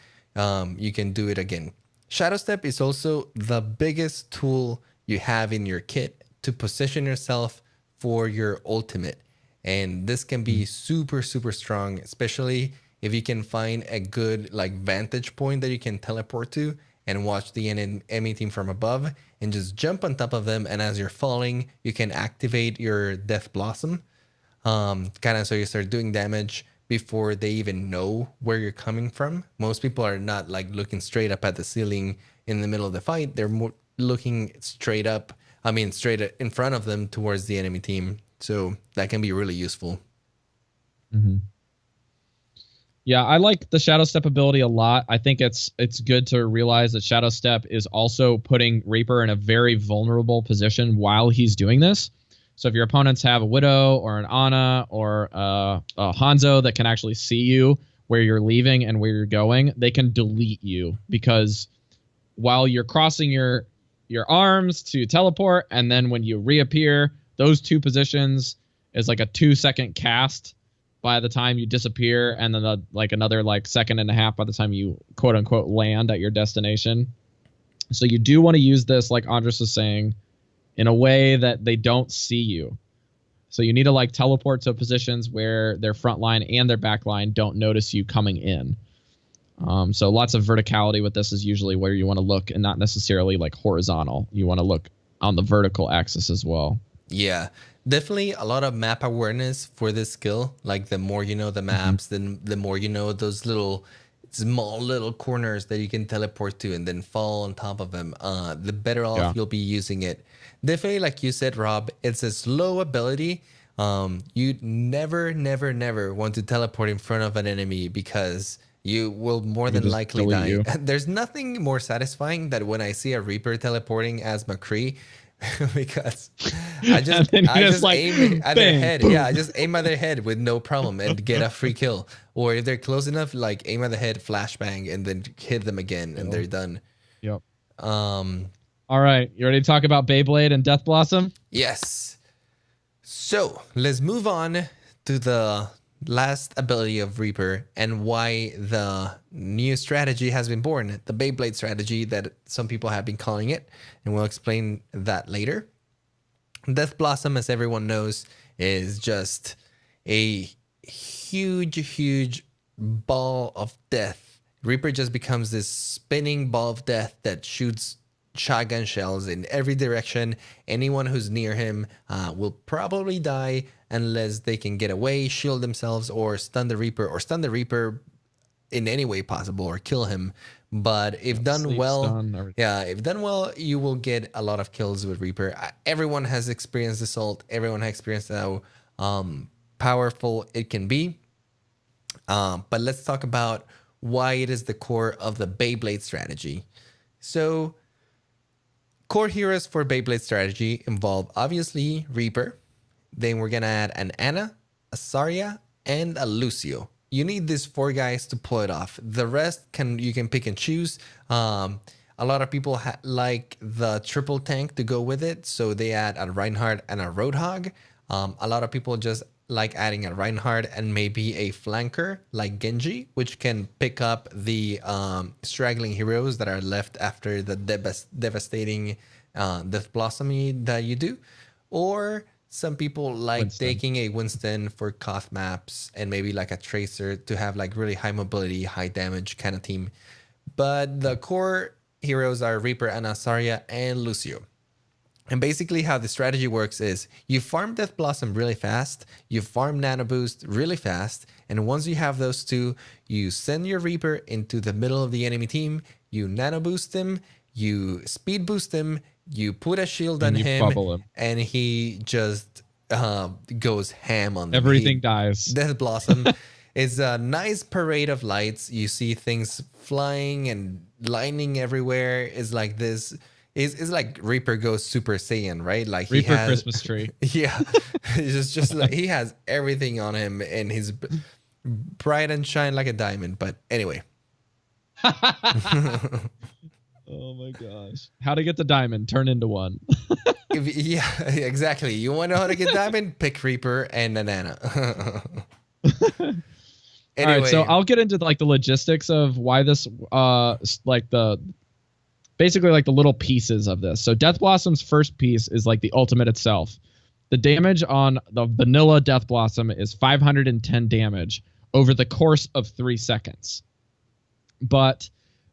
you can do it again. Shadow Step is also the biggest tool you have in your kit to position yourself for your ultimate. And this can be super, super strong, especially if you can find a good like vantage point that you can teleport to and watch the enemy team from above and just jump on top of them. And as you're falling, you can activate your Death Blossom, kind of so you start doing damage before they even know where you're coming from. Most people are not like looking straight up at the ceiling in the middle of the fight. They're more looking straight up, straight in front of them towards the enemy team. So that can be really useful.
Mm-hmm. Yeah, I like the Shadow Step ability a lot. I think it's good to realize that Shadow Step is also putting Reaper in a very vulnerable position while he's doing this. So if your opponents have a Widow or an Ana or a Hanzo that can actually see you where you're leaving and where you're going, they can delete you, because while you're crossing your arms to teleport, and then when you reappear, those two positions is like a 2-second cast by the time you disappear, and then another second and a half by the time you quote unquote land at your destination. So you do want to use this, like Andres was saying, in a way that they don't see you. So you need to teleport to positions where their front line and their back line don't notice you coming in. So lots of verticality with this is usually where you want to look, and not necessarily horizontal. You want to look on the vertical axis as well.
Yeah, definitely a lot of map awareness for this skill. Like the more you know the maps, then the more you know those small little corners that you can teleport to and then fall on top of them, the better off you'll be using it. Definitely, like you said, Rob, it's a slow ability. You never want to teleport in front of an enemy, because you will more than likely die. There's nothing more satisfying than when I see a Reaper teleporting as McCree, because I just aim at their head. Boom. Yeah, I just aim at their head with no problem and get a free kill. Or if they're close enough, aim at the head, flashbang, and then hit them again, and they're done.
Yep. All right, you ready to talk about Beyblade and Death Blossom?
Yes. So let's move on to the last ability of Reaper and why the new strategy has been born, the Beyblade strategy that some people have been calling it, and we'll explain that later. Death Blossom, as everyone knows, is just a huge ball of death. Reaper just becomes this spinning ball of death that shoots shotgun shells in every direction. Anyone who's near him will probably die unless they can get away, shield themselves, or stun the Reaper in any way possible, or kill him. But if done
Sleep,
well,
stun, everything.
yeah, if done well, you will get a lot of kills with Reaper. Everyone has experienced Assault. Everyone has experienced how powerful it can be. But let's talk about why it is the core of the Beyblade strategy. So, core heroes for Beyblade strategy involve obviously Reaper. Then we're gonna add an Anna, a Saria, and a Lucio. You need these 4 guys to pull it off. The rest you can pick and choose. A lot of people like the triple tank to go with it, so they add a Reinhardt and a Roadhog. A lot of people just like adding a Reinhardt and maybe a flanker like Genji, which can pick up the straggling heroes that are left after the devastating Death Blossom that you do. Or some people like
Winston.
taking a Winston for Koth maps and maybe like a Tracer to have like really high mobility, high damage kind of team. But the core heroes are Reaper, Anasaria, and Lucio. And basically how the strategy works is you farm Death Blossom really fast, you farm Nano Boost really fast, and once you have those two, you send your Reaper into the middle of the enemy team, you Nano Boost him, you Speed Boost him, you put a shield on
And you
him,
bubble him.
and he just goes ham on them.
Everything dies.
Death Blossom is a nice parade of lights. You see things flying and lightning everywhere. It's like this. It's like Reaper goes Super Saiyan, right? Like
Reaper
he has
Christmas tree.
Yeah, it's just like he has everything on him, and he's bright and shine like a diamond. But anyway.
Oh my gosh. How to get the diamond, turn into one.
Yeah, exactly. You want to know how to get diamond? Pick Reaper and Nana.
All right, so I'll get into like the logistics of why this like the basically like the little pieces of this. So Death Blossom's first piece is like the ultimate itself. The damage on the vanilla Death Blossom is 510 damage over the course of 3 seconds. But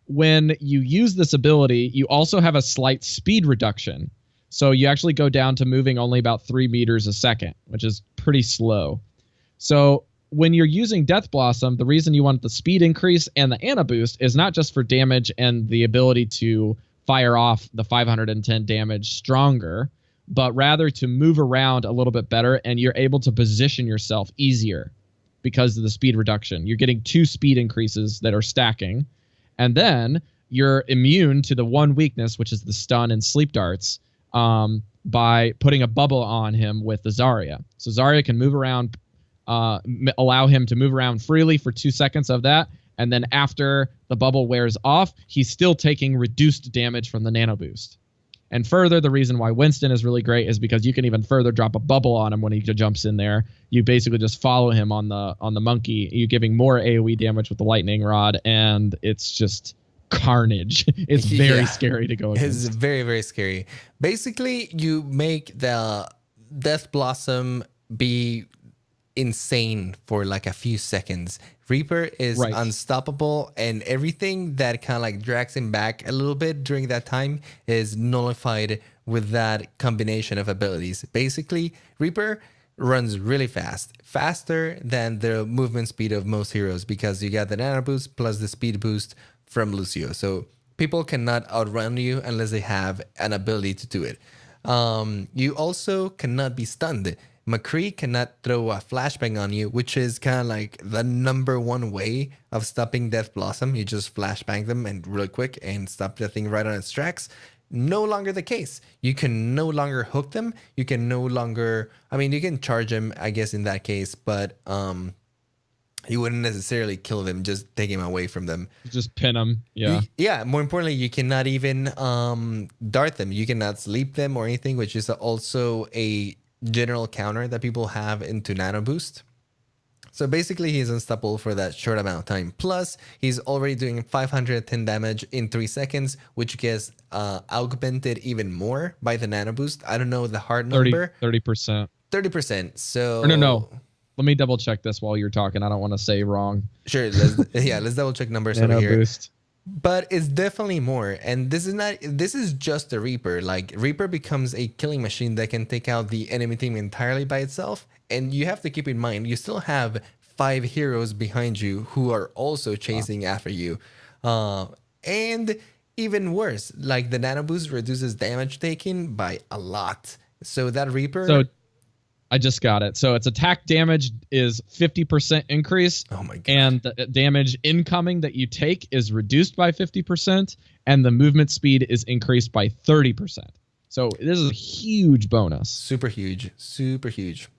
when you use this ability, you also have a slight speed reduction. So you actually go down to moving only about 3 meters a second, which is pretty slow. So when you're using Death Blossom, the reason you want the speed increase and the Anna boost is not just for damage and the ability to fire off the 510 damage stronger, but rather to move around a little bit better, and you're able to position yourself easier because of the speed reduction. You're getting 2 speed increases that are stacking, and then you're immune to the one weakness, which is the stun and sleep darts, by putting a bubble on him with the Zarya. So Zarya can move around, allow him to move around freely for 2 seconds of that, and then after the bubble wears off, he's still taking reduced damage from the nano boost. And further, the reason why Winston is really great is because you can even further drop a bubble on him when he jumps in there. You basically just follow him on the monkey. You're giving more AoE damage with the lightning rod, and it's just carnage. It's very scary to go against.
It's very, very scary. Basically, you make the Death Blossom be insane for like a few seconds. Reaper is unstoppable, and everything that kind of like drags him back a little bit during that time is nullified with that combination of abilities. Basically, Reaper runs really fast, faster than the movement speed of most heroes, because you got the nano boost plus the speed boost from Lucio. So people cannot outrun you unless they have an ability to do it. You also cannot be stunned. McCree cannot throw a flashbang on you, which is kind of like the #1 way of stopping Death Blossom. You just flashbang them and real quick and stop the thing right on its tracks. No longer the case. You can no longer hook them. You can no longer, I mean, you can charge them, I guess, in that case, but You wouldn't necessarily kill them, just take him away from them.
Just pin them. Yeah.
Yeah, more importantly, you cannot even dart them. You cannot sleep them or anything, which is also a general counter that people have into Nano Boost. So basically, he's unstoppable for that short amount of time. Plus, he's already doing 510 damage in 3 seconds, which gets augmented even more by the Nano Boost. I don't know the hard number.
30%.
30%. So...
Or no. Let me double check this while you're talking. I don't want to say wrong.
Sure. Let's double check numbers over here.
Boost.
But it's definitely more. And this is just a Reaper. Like, Reaper becomes a killing machine that can take out the enemy team entirely by itself. And you have to keep in mind, you still have 5 heroes behind you who are also chasing after you. And even worse, like the Nano Boost reduces damage taken by a lot. So that Reaper...
So I just got it. So its attack damage is 50% increase.
Oh my God.
And the damage incoming that you take is reduced by 50%. And the movement speed is increased by 30%. So this is a huge bonus.
Super huge. Super huge.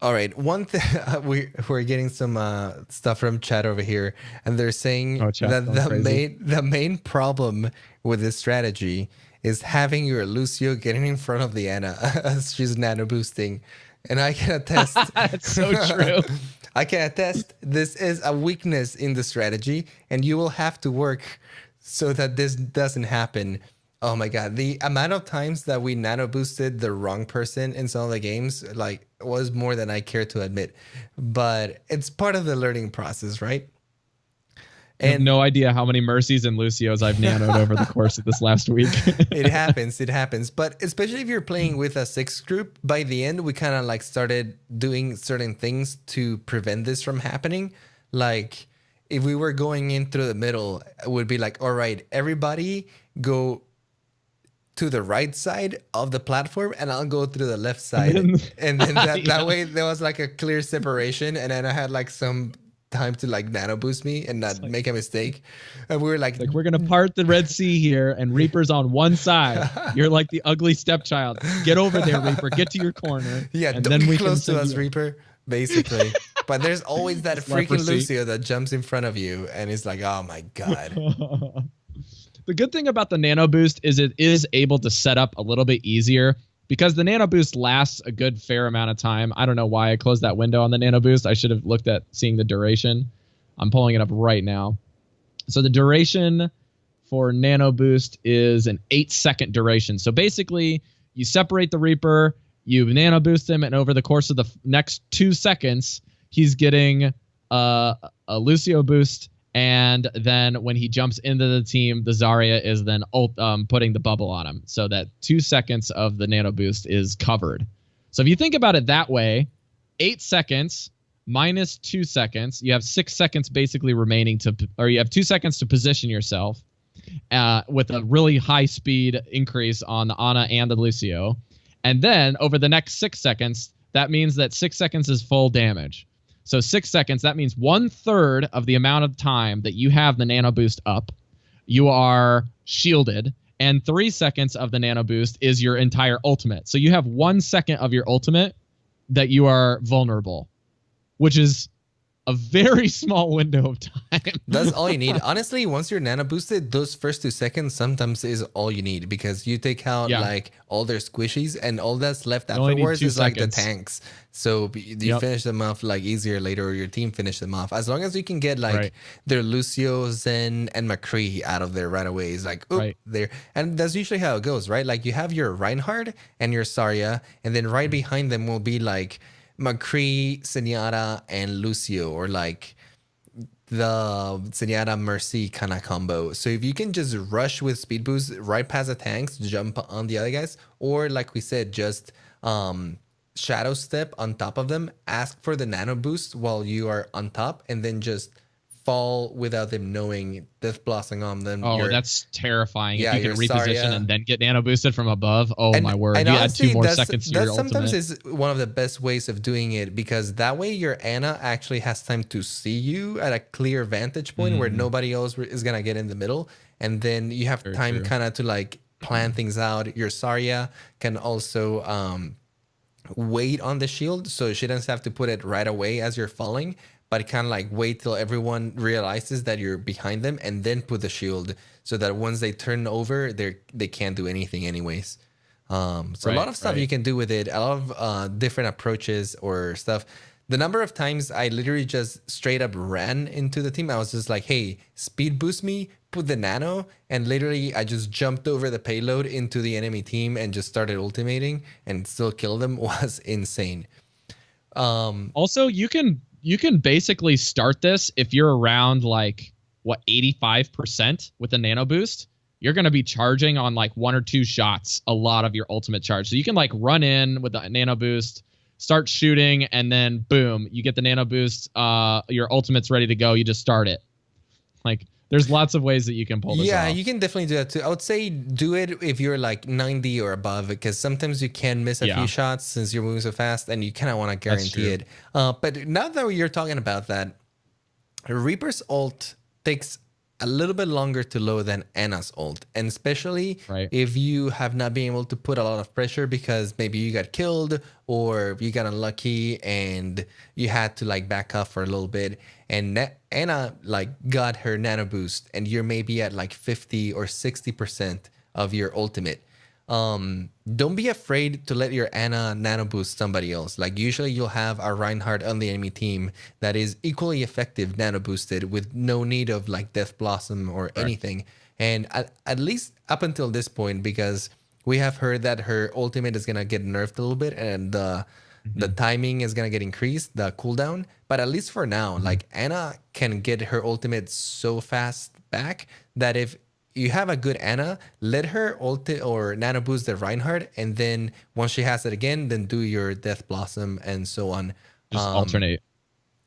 All right. One thing, we're getting some stuff from chat over here. And they're saying that the main problem with this strategy is having your Lucio getting in front of the Ana as she's nano boosting. And I can attest.
That's so true.
I can attest this is a weakness in the strategy, and you will have to work so that this doesn't happen. Oh my God. The amount of times that we nano boosted the wrong person in some of the games, like, was more than I care to admit. But it's part of the learning process, right?
I have no idea how many Mercies and Lucios I've nanoed over the course of this last week.
It happens. But especially if you're playing with a 6 group, by the end, we kind of like started doing certain things to prevent this from happening. Like, if we were going in through the middle, it would be like, all right, everybody go to the right side of the platform and I'll go through the left side. And then that way there was like a clear separation. And then I had like some time to like nano boost me and not make a mistake. And we were like
we're gonna part the Red Sea here, and Reaper's on one side. You're like the ugly stepchild. Get over there, Reaper. Get to your corner.
Yeah,
and
don't
then
be close to us, Reaper. Basically, but there's always that freaking Lucio that jumps in front of you, and it's like, oh my God.
The good thing about the Nano Boost is it is able to set up a little bit easier, because the Nano Boost lasts a good fair amount of time. I don't know why I closed that window on the Nano Boost. I should have looked at seeing the duration. I'm pulling it up right now. So the duration for Nano Boost is an 8-second duration. So basically, you separate the Reaper, you Nano Boost him, and over the course of the next 2 seconds, he's getting a Lucio boost. And then when he jumps into the team, the Zarya is then putting the bubble on him, so that 2 seconds of the Nano Boost is covered. So if you think about it that way, 8 seconds minus 2 seconds, you have 6 seconds basically remaining or you have 2 seconds to position yourself with a really high speed increase on the Ana and the Lucio. And then over the next 6 seconds, that means that 6 seconds is full damage. So 6 seconds, that means 1/3 of the amount of time that you have the Nano Boost up, you are shielded, and 3 seconds of the Nano Boost is your entire ultimate. So you have 1 second of your ultimate that you are vulnerable, which is a very small window of time.
That's all you need. Honestly, once you're nano boosted, those first 2 seconds sometimes is all you need, because you take out like all their squishies, and all that's left afterwards is like the tanks. So you finish them off like easier later, or your team finish them off. As long as you can get like their Lucio, Zen, and McCree out of there right away. It's like, oop, there. And that's usually how it goes, right? Like you have your Reinhardt and your Zarya, and then right behind them will be like McCree, Zenyatta, and Lucio, or like the Zenyatta Mercy kind of combo. So if you can just rush with speed boost right past the tanks, jump on the other guys, or like we said, just shadow step on top of them, ask for the nano boost while you are on top, and then just fall without them knowing, Death Blossom on them.
Oh, that's terrifying.
Yeah,
if you can reposition and then get nano boosted from above. Oh, my word. You
honestly,
add 2 more seconds to your
that sometimes
ultimate.
is one of the best ways of doing it, because that way your Ana actually has time to see you at a clear vantage point where nobody else is going to get in the middle. And then you have time kind of to like plan things out. Your Zarya can also wait on the shield, so she doesn't have to put it right away as you're falling, but kind of like wait till everyone realizes that you're behind them and then put the shield, so that once they turn over, they can't do anything anyways. So a lot
Right,
of stuff you
right.
can do with it, a lot of different approaches or stuff. The number of times I literally just straight up ran into the team, I was just like, hey, speed boost me, put the nano, and literally I just jumped over the payload into the enemy team and just started ultimating and still kill them. Was insane.
Also, you can basically start this if you're around like what 85% with a nano boost. You're going to be charging on like one or two shots a lot of your ultimate charge. So you can like run in with the nano boost, start shooting, and then boom, you get the nano boost. Your ultimate's ready to go. You just start it. Like there's lots of ways that you can pull this
Yeah,
off.
you can definitely do that too. I would say do it if you're like 90 or above, because sometimes you can miss a
Yeah.
few shots since you're moving so fast, and you kind of want to
That's
guarantee
true.
it. But now that you're talking about that, Reaper's ult takes a little bit longer to load than Anna's ult, and especially
Right.
if you have not been able to put a lot of pressure because maybe you got killed or you got unlucky and you had to like back off for a little bit, and Anna like got her nano boost and you're maybe at like 50 or 60% of your ultimate. Don't be afraid to let your Anna nano boost somebody else. Like usually you'll have a Reinhardt on the enemy team that is equally effective nano boosted with no need of like Death Blossom or anything. And at least up until this point, because we have heard that her ultimate is gonna get nerfed a little bit and the
Mhm.
timing is gonna get increased, the cooldown. But at least for now,
Mhm.
like Anna can get her ultimate so fast back that if you have a good Anna, let her ulti or nano boost the Reinhardt, and then once she has it again, then do your Death Blossom and so on.
Just alternate.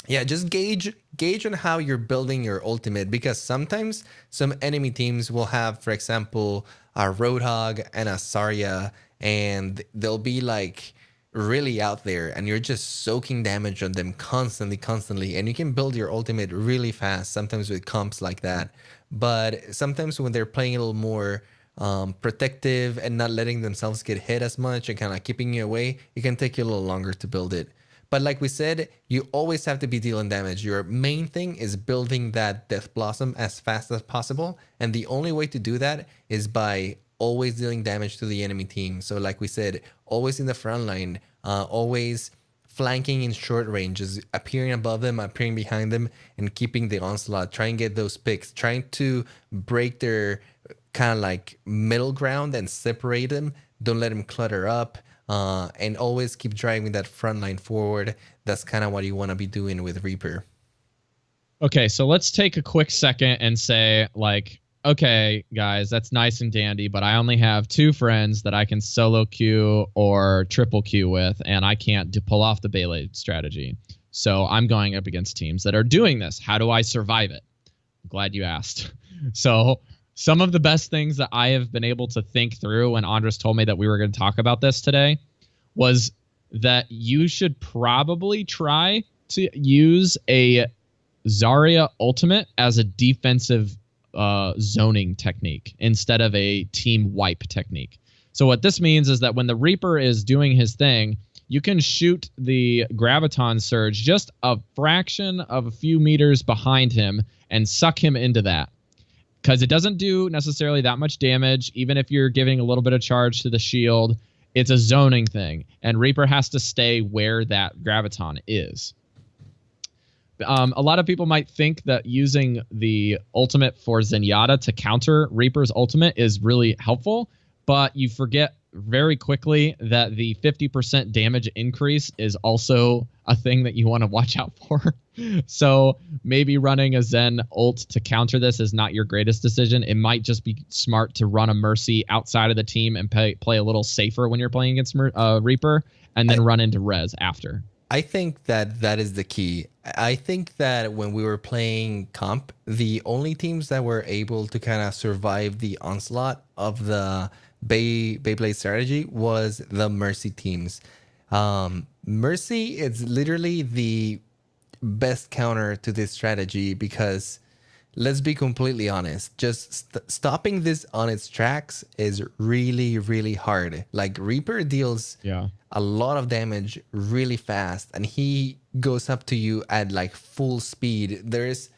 Yeah, just gauge on how you're building your ultimate, because sometimes some enemy teams will have, for example, a Roadhog and a Zarya, and they'll be like really out there, and you're just soaking damage on them constantly, and you can build your ultimate really fast. Sometimes with comps like that, but sometimes when they're playing a little more protective and not letting themselves get hit as much and kind of keeping you away, it can take you a little longer to build it. But like we said, you always have to be dealing damage. Your main thing is building that Death Blossom as fast as possible. And the only way to do that is by always dealing damage to the enemy team. So like we said, always in the front line, always flanking in short ranges, appearing above them, appearing behind them, and keeping the onslaught. Try and get those picks. Trying to break their kind of like middle ground and separate them. Don't let them clutter up. And always keep driving that front line forward. That's kind of what you want to be doing with Reaper.
Okay, so let's take a quick second and say, like, okay, guys, that's nice and dandy, but I only have two friends that I can solo queue or triple queue with, and I can't pull off the Beyblade strategy. So I'm going up against teams that are doing this. How do I survive it? I'm glad you asked. So some of the best things that I have been able to think through when Andres told me that we were going to talk about this today was that you should probably try to use a Zarya ultimate as a defensive zoning technique instead of a team wipe technique. So what this means is that when the Reaper is doing his thing, you can shoot the Graviton Surge just a fraction of a few meters behind him and suck him into that. Because it doesn't do necessarily that much damage, even if you're giving a little bit of charge to the shield. It's a zoning thing, and Reaper has to stay where that Graviton is. A lot of people might think that using the ultimate for Zenyatta to counter Reaper's ultimate is really helpful, but you forget very quickly that the 50% damage increase is also a thing that you want to watch out for. So maybe running a Zen ult to counter this is not your greatest decision. It might just be smart to run a Mercy outside of the team and play a little safer when you're playing against Reaper, and then run into Res after.
I think that is the key. I think that when we were playing comp, the only teams that were able to kind of survive the onslaught of the Beyblade strategy was the Mercy teams. Mercy is literally the best counter to this strategy because let's be completely honest. Just stopping this on its tracks is really, really hard. Like Reaper deals
Yeah.
a lot of damage really fast, and he goes up to you at like full speed. There's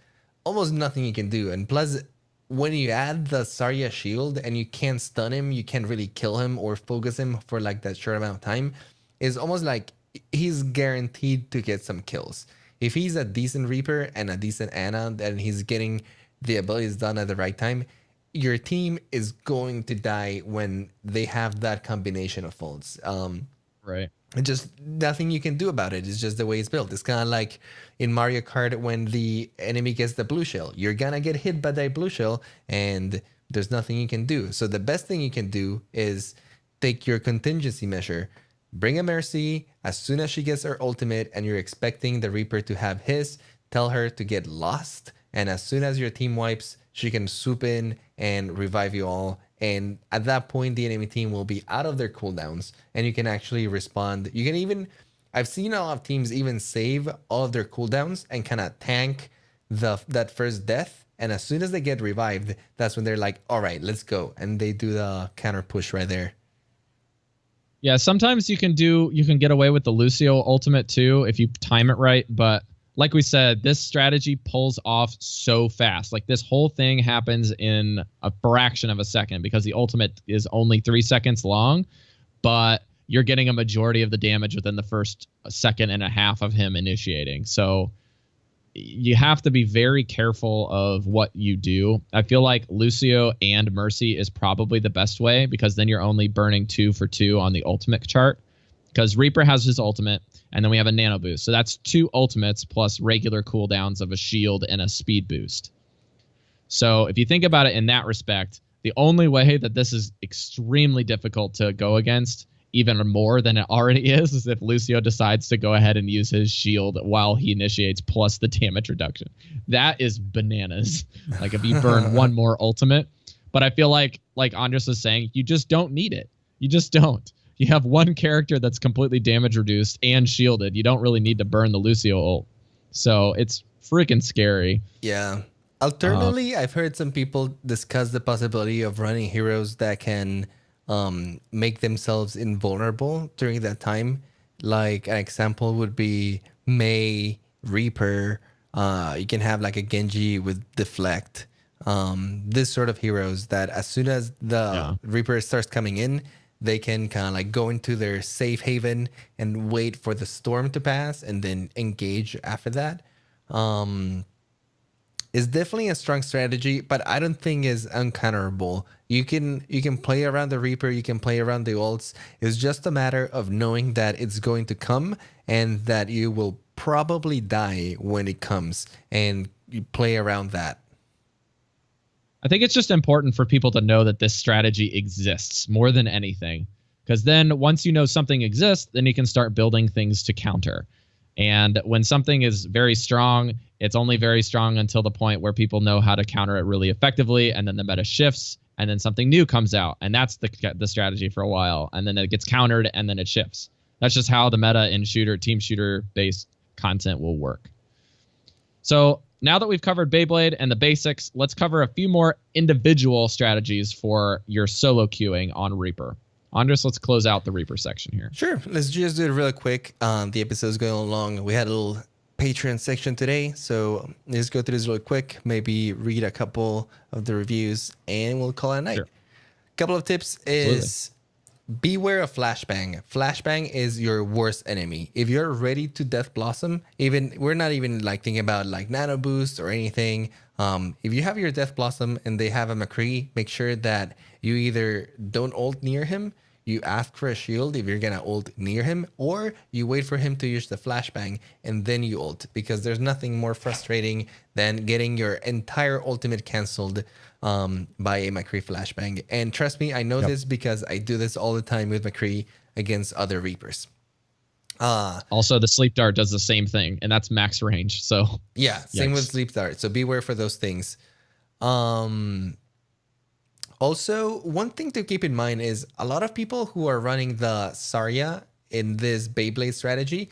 almost nothing you can do. And plus, when you add the Zarya shield and you can't stun him, you can't really kill him or focus him for like that short amount of time, it's almost like he's guaranteed to get some kills. If he's a decent Reaper and a decent Ana, and he's getting the abilities done at the right time, your team is going to die when they have that combination of faults.
Right.
And just nothing you can do about it. It's just the way it's built. It's kind of like in Mario Kart when the enemy gets the blue shell. You're gonna get hit by that blue shell, and there's nothing you can do. So the best thing you can do is take your contingency measure. Bring a Mercy as soon as she gets her ultimate, and you're expecting the Reaper to have his. Tell her to get lost, and as soon as your team wipes, she can swoop in and revive you all. And at that point, the enemy team will be out of their cooldowns, and you can actually respond. You can even, I've seen a lot of teams even save all of their cooldowns and kind of tank that first death. And as soon as they get revived, that's when they're like, all right, let's go. And they do the counter push right there.
Yeah, sometimes you can get away with the Lucio ultimate too if you time it right, but like we said, this strategy pulls off so fast. Like this whole thing happens in a fraction of a second because the ultimate is only 3 seconds long, but you're getting a majority of the damage within the first second and a half of him initiating. So you have to be very careful of what you do. I feel like Lucio and Mercy is probably the best way because then you're only burning 2 for 2 on the ultimate chart. Because Reaper has his ultimate, and then we have a nano boost. So that's 2 ultimates plus regular cooldowns of a shield and a speed boost. So if you think about it in that respect, the only way that this is extremely difficult to go against, even more than it already is if Lucio decides to go ahead and use his shield while he initiates plus the damage reduction. That is bananas. Like if you burn one more ultimate. But I feel like Andres was saying, you just don't need it. You just don't. You have one character that's completely damage reduced and shielded. You don't really need to burn the Lucio ult. So it's freaking scary.
Yeah. Alternatively, I've heard some people discuss the possibility of running heroes that can make themselves invulnerable during that time. Like an example would be Mei, Reaper. You can have like a Genji with Deflect. This sort of heroes that as soon as the Reaper starts coming in, they can kind of like go into their safe haven and wait for the storm to pass and then engage after that. It's definitely a strong strategy, but I don't think is uncounterable. You can play around the Reaper, you can play around the ults. It's just a matter of knowing that it's going to come and that you will probably die when it comes, and you play around that.
I think it's just important for people to know that this strategy exists more than anything. Because then once you know something exists, then you can start building things to counter. And when something is very strong, it's only very strong until the point where people know how to counter it really effectively. And then the meta shifts and then something new comes out. And that's the strategy for a while. And then it gets countered and then it shifts. That's just how the meta in team shooter based content will work. So now that we've covered Beyblade and the basics, let's cover a few more individual strategies for your solo queuing on Reaper. Andres, let's close out the Reaper section here.
Sure. Let's just do it really quick. The episode's going along. We had a little Patreon section today, so let's go through this really quick. Maybe read a couple of the reviews, and we'll call it a night.
Sure.
Couple of tips is beware of flashbang. Flashbang is your worst enemy. If you're ready to Death Blossom, we're not even like thinking about like nano boost or anything. If you have your Death Blossom and they have a McCree, make sure that you either don't ult near him, you ask for a shield if you're gonna ult near him, or you wait for him to use the flashbang and then you ult, because there's nothing more frustrating than getting your entire ultimate canceled by a McCree flashbang. And trust me, I know this because I do this all the time with McCree against other Reapers.
Also, the sleep dart does the same thing, and that's max range. So
yeah, same with sleep dart. So beware for those things. Also, one thing to keep in mind is a lot of people who are running the Zarya in this Beyblade strategy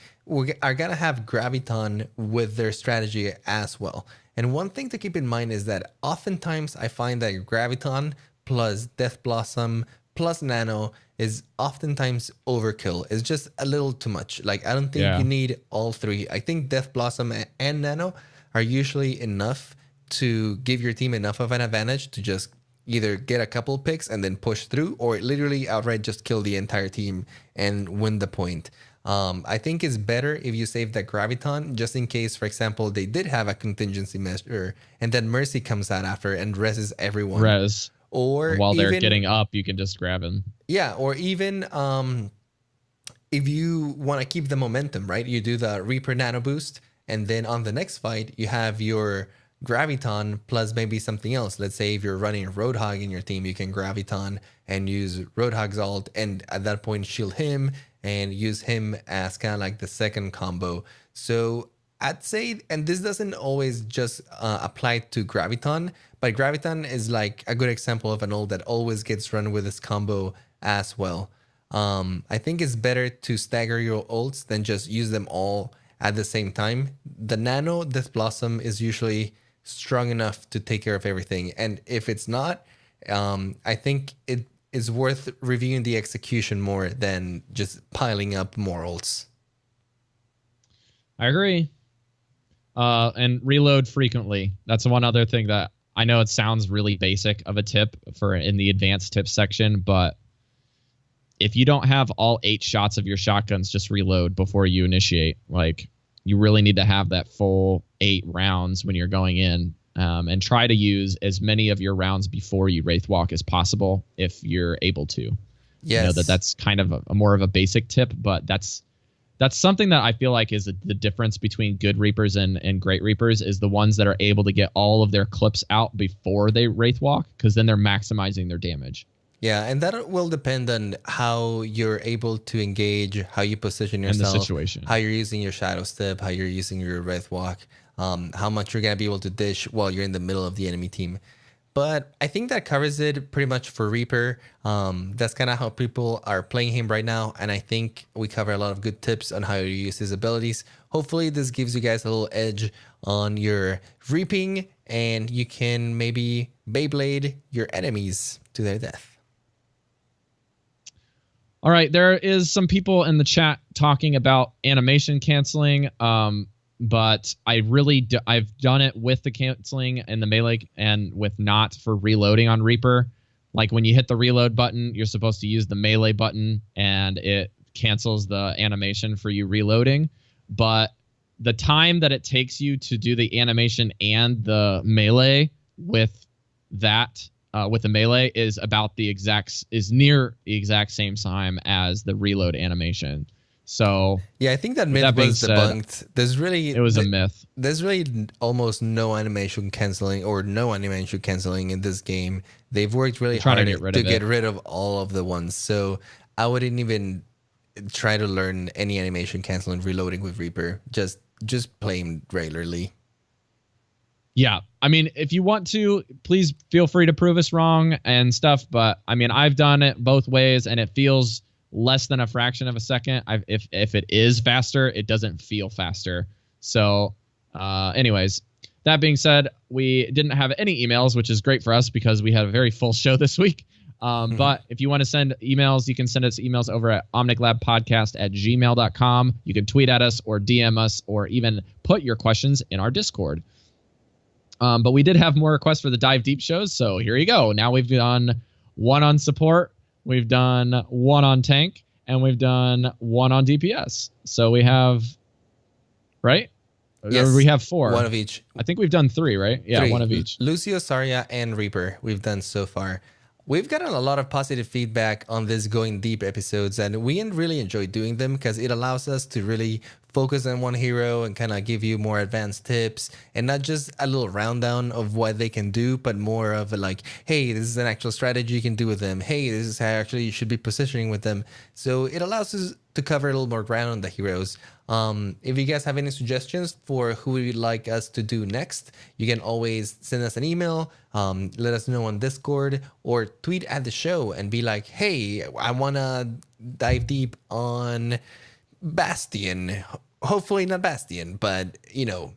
are gonna have Graviton with their strategy as well. And one thing to keep in mind is that oftentimes I find that Graviton plus Death Blossom plus Nano is oftentimes overkill. It's just a little too much. Like, I don't think you need all three. I think Death Blossom and Nano are usually enough to give your team enough of an advantage to just either get a couple picks and then push through, or literally outright just kill the entire team and win the point. I think it's better if you save that Graviton just in case, for example, they did have a contingency measure and then Mercy comes out after and reses everyone. Or
while they're getting up, you can just grab him.
Yeah, or even if you want to keep the momentum, right? You do the Reaper Nano Boost, and then on the next fight, you have your Graviton plus maybe something else. Let's say if you're running Roadhog in your team, you can Graviton and use Roadhog's ult, and at that point shield him and use him as kind of like the second combo. So I'd say, and this doesn't always just apply to Graviton, but Graviton is like a good example of an ult that always gets run with this combo as well. I think it's better to stagger your ults than just use them all at the same time. The Nano Death Blossom is usually strong enough to take care of everything. And if it's not, I think it is worth reviewing the execution more than just piling up more ults.
I agree. And reload frequently. That's one other thing that I know it sounds really basic of a tip for in the advanced tips section, but if you don't have all 8 shots of your shotguns, just reload before you initiate. Like, you really need to have that full 8 rounds when you're going in, and try to use as many of your rounds before you Wraith Walk as possible if you're able to.
Yes.
I know that's kind of a more of a basic tip, but that's something that I feel like is the difference between good Reapers and great Reapers is the ones that are able to get all of their clips out before they Wraith Walk, because then they're maximizing their damage.
Yeah, and that will depend on how you're able to engage, how you position yourself,
and the situation,
how you're using your Shadow Step, how you're using your Wraith Walk, how much you're going to be able to dish while you're in the middle of the enemy team. But I think that covers it pretty much for Reaper. That's kind of how people are playing him right now. And I think we cover a lot of good tips on how to use his abilities. Hopefully this gives you guys a little edge on your reaping, and you can maybe Beyblade your enemies to their death.
All right, there is some people in the chat talking about animation canceling, but I've done it with the canceling and the melee and with not for reloading on Reaper. Like when you hit the reload button, you're supposed to use the melee button and it cancels the animation for you reloading. But the time that it takes you to do the animation and the melee with that with the melee is near the exact same time as the reload animation. So
yeah, I think that myth was debunked.
It was a myth.
There's really almost no animation canceling in this game. They've worked really hard to get rid of all of the ones. So I wouldn't even try to learn any animation canceling reloading with Reaper. Just play him regularly.
Yeah, I mean, if you want to, please feel free to prove us wrong and stuff. But I mean, I've done it both ways, and it feels less than a fraction of a second. If it is faster, it doesn't feel faster. So, anyways, that being said, we didn't have any emails, which is great for us because we had a very full show this week. But if you want to send emails, you can send us emails over at omniclabpodcast@gmail.com. You can tweet at us or DM us or even put your questions in our Discord. But we did have more requests for the Dive Deep shows, so here you go. Now we've done one on support, we've done one on tank, and we've done one on DPS. So we have, right?
Yes,
or we have 4.
One of each.
I think we've done 3, right? Yeah, 3. One of each.
Lucio, Zarya, and Reaper we've done so far. We've gotten a lot of positive feedback on this Going Deep episodes, and we really enjoy doing them because it allows us to really focus on one hero and kind of give you more advanced tips and not just a little rundown of what they can do, but more of a like, hey, this is an actual strategy you can do with them. Hey, this is how actually you should be positioning with them. So it allows us to cover a little more ground on the heroes. If you guys have any suggestions for who you'd like us to do next, you can always send us an email, let us know on Discord, or tweet at the show and be like, hey, I want to dive deep on Bastion. Hopefully not Bastion, but you know,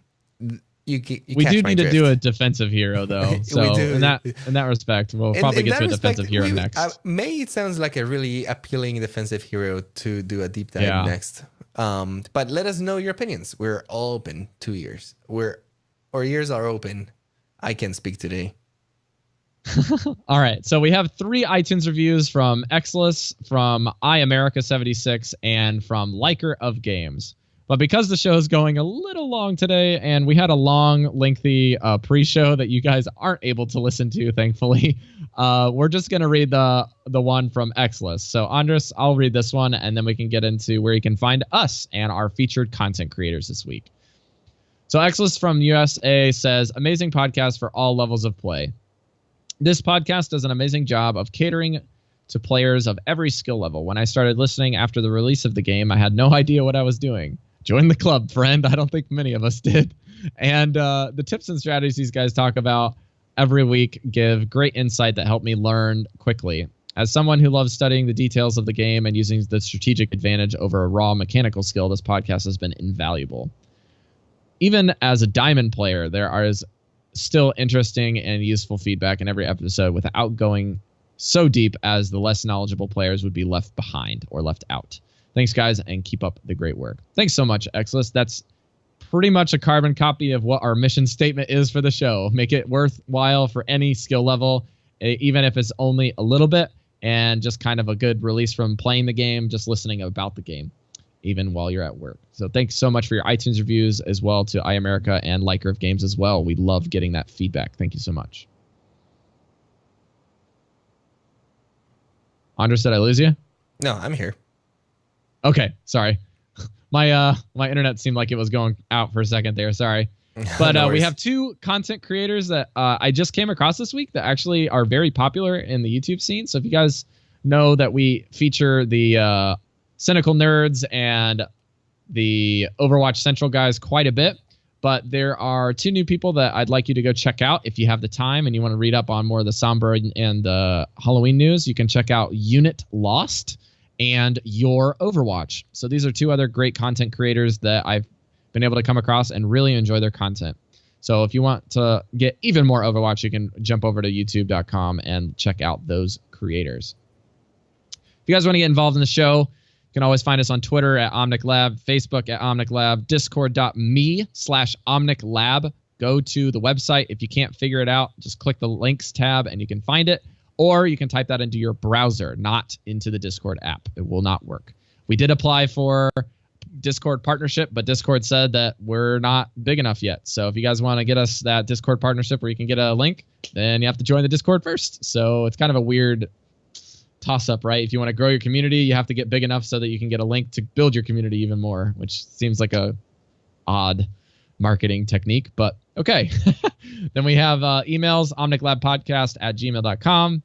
you
we
catch
do
my
need to
drift.
do a defensive hero though. So
We do.
in that respect, we'll probably
In
get
that
to a
respect,
defensive hero next.
May sounds like a really appealing defensive hero to do a deep dive
Yeah.
next. But let us know your opinions. We're all open to ears. Our ears are open. I can speak today.
All right, so we have 3 iTunes reviews from Exless, from iAmerica76, and from Liker of Games. But because the show is going a little long today, and we had a long, lengthy pre-show that you guys aren't able to listen to, thankfully, we're just going to read the one from Exless. So, Andres, I'll read this one, and then we can get into where you can find us and our featured content creators this week. So, Exless from USA says, amazing podcast for all levels of play. This podcast does an amazing job of catering to players of every skill level. When I started listening after the release of the game, I had no idea what I was doing. Join the club, friend. I don't think many of us did. And the tips and strategies these guys talk about every week give great insight that help me learn quickly. As someone who loves studying the details of the game and using the strategic advantage over a raw mechanical skill, this podcast has been invaluable. Even as a diamond player, there is still interesting and useful feedback in every episode without going so deep as the less knowledgeable players would be left behind or left out. Thanks, guys, and keep up the great work. Thanks so much, Exless. That's pretty much a carbon copy of what our mission statement is for the show. Make it worthwhile for any skill level, even if it's only a little bit, and just kind of a good release from playing the game, just listening about the game, even while you're at work. So thanks so much for your iTunes reviews as well to iAmerica and Liker of Games as well. We love getting that feedback. Thank you so much. Andres, did I lose you?
No, I'm here.
Okay, sorry. My internet seemed like it was going out for a second there. Sorry. But
No
we
worries.
have 2 content creators that I just came across this week that actually are very popular in the YouTube scene. So if you guys know that we feature the Cynical Nerds and the Overwatch Central guys quite a bit, but there are 2 new people that I'd like you to go check out if you have the time and you want to read up on more of the Sombra and the Halloween news. You can check out Unit Lost and Your Overwatch. So these are 2 other great content creators that I've been able to come across and really enjoy their content. So if you want to get even more Overwatch, you can jump over to youtube.com and check out those creators. If you guys want to get involved in the show, you can always find us on Twitter at Omnic Lab, Facebook at Omnic Lab, discord.me/Omnic Lab. Go to the website. If you can't figure it out, just click the links tab and you can find it. Or you can type that into your browser, not into the Discord app. It will not work. We did apply for Discord partnership, but Discord said that we're not big enough yet. So if you guys want to get us that Discord partnership where you can get a link, then you have to join the Discord first. So it's kind of a weird toss-up, right? If you want to grow your community, you have to get big enough so that you can get a link to build your community even more, which seems like a odd marketing technique, but okay. Then we have emails, omniclabpodcast@gmail.com.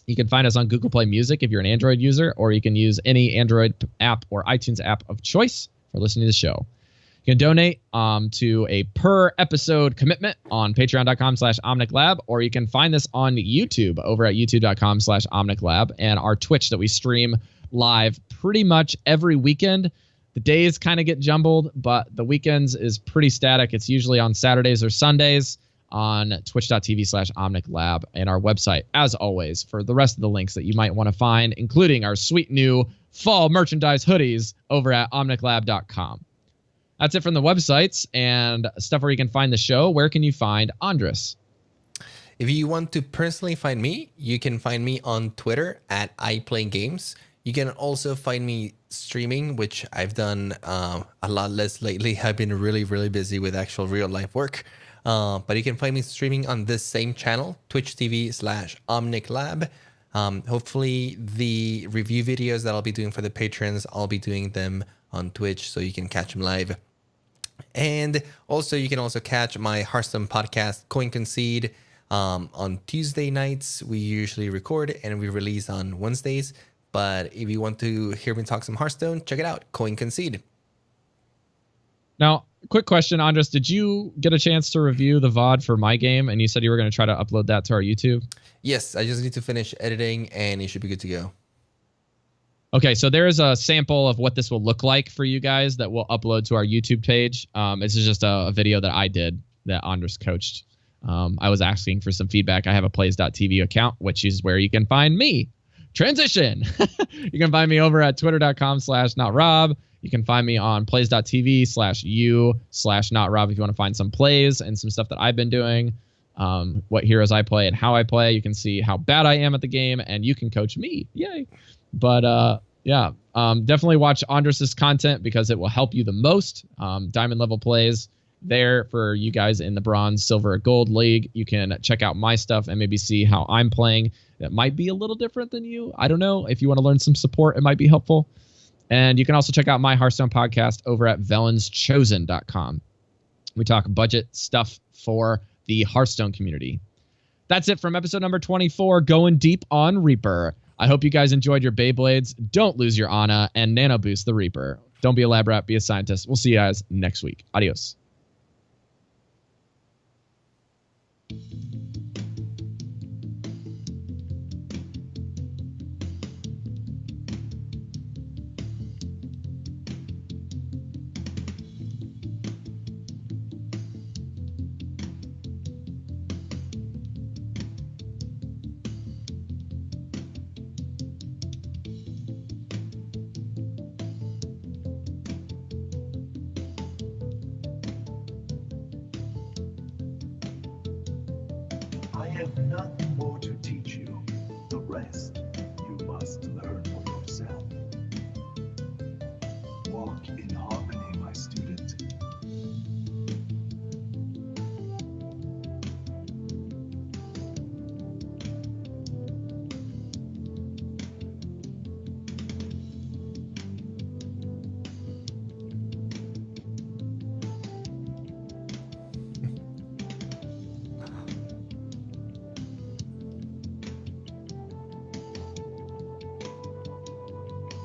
You can find us on Google Play Music if you're an Android user, or you can use any Android app or iTunes app of choice for listening to the show. You can donate to a per episode commitment on patreon.com/OmnicLab, or you can find this on YouTube over at youtube.com/OmnicLab and our Twitch that we stream live pretty much every weekend. The days kind of get jumbled, but the weekends is pretty static. It's usually on Saturdays or Sundays on twitch.tv/OmnicLab and our website, as always, for the rest of the links that you might want to find, including our sweet new fall merchandise hoodies over at omniclab.com. That's it from the websites and stuff where you can find the show. Where can you find Andres?
If you want to personally find me, you can find me on Twitter at iPlayGames. You can also find me streaming, which I've done a lot less lately. I've been really, really busy with actual real life work. But you can find me streaming on this same channel, Twitch TV/OmnicLab. Hopefully the review videos that I'll be doing for the patrons, I'll be doing them on Twitch so you can catch them live. And also you can also catch my Hearthstone podcast, Coin Concede, on Tuesday nights. We usually record and we release on Wednesdays. But if you want to hear me talk some Hearthstone, check it out, Coin Concede.
Now, quick question, Andres. Did you get a chance to review the VOD for my game? And you said you were going to try to upload that to our YouTube?
Yes, I just need to finish editing and it should be good to go.
Okay, so there is a sample of what this will look like for you guys that we'll upload to our YouTube page. This is just a video that I did that Andres coached. I was asking for some feedback. I have a plays.tv account, which is where you can find me. Transition. You can find me over at twitter.com/notrob. You can find me on plays.tv/you/notrob if you want to find some plays and some stuff that I've been doing, what heroes I play and how I play. You can see how bad I am at the game, and you can coach me. Yay. But definitely watch Andres' content because it will help you the most. Diamond level plays there for you guys in the bronze, silver, gold league. You can check out my stuff and maybe see how I'm playing. That might be a little different than you. I don't know. If you want to learn some support, it might be helpful. And you can also check out my Hearthstone podcast over at vellenschosen.com. We talk budget stuff for the Hearthstone community. That's it from episode number 24, going deep on Reaper. I hope you guys enjoyed your Beyblades. Don't lose your Ana and nano boost the Reaper. Don't be a lab rat, be a scientist. We'll see you guys next week. Adios.
I have nothing more to teach you. The rest you must learn for yourself.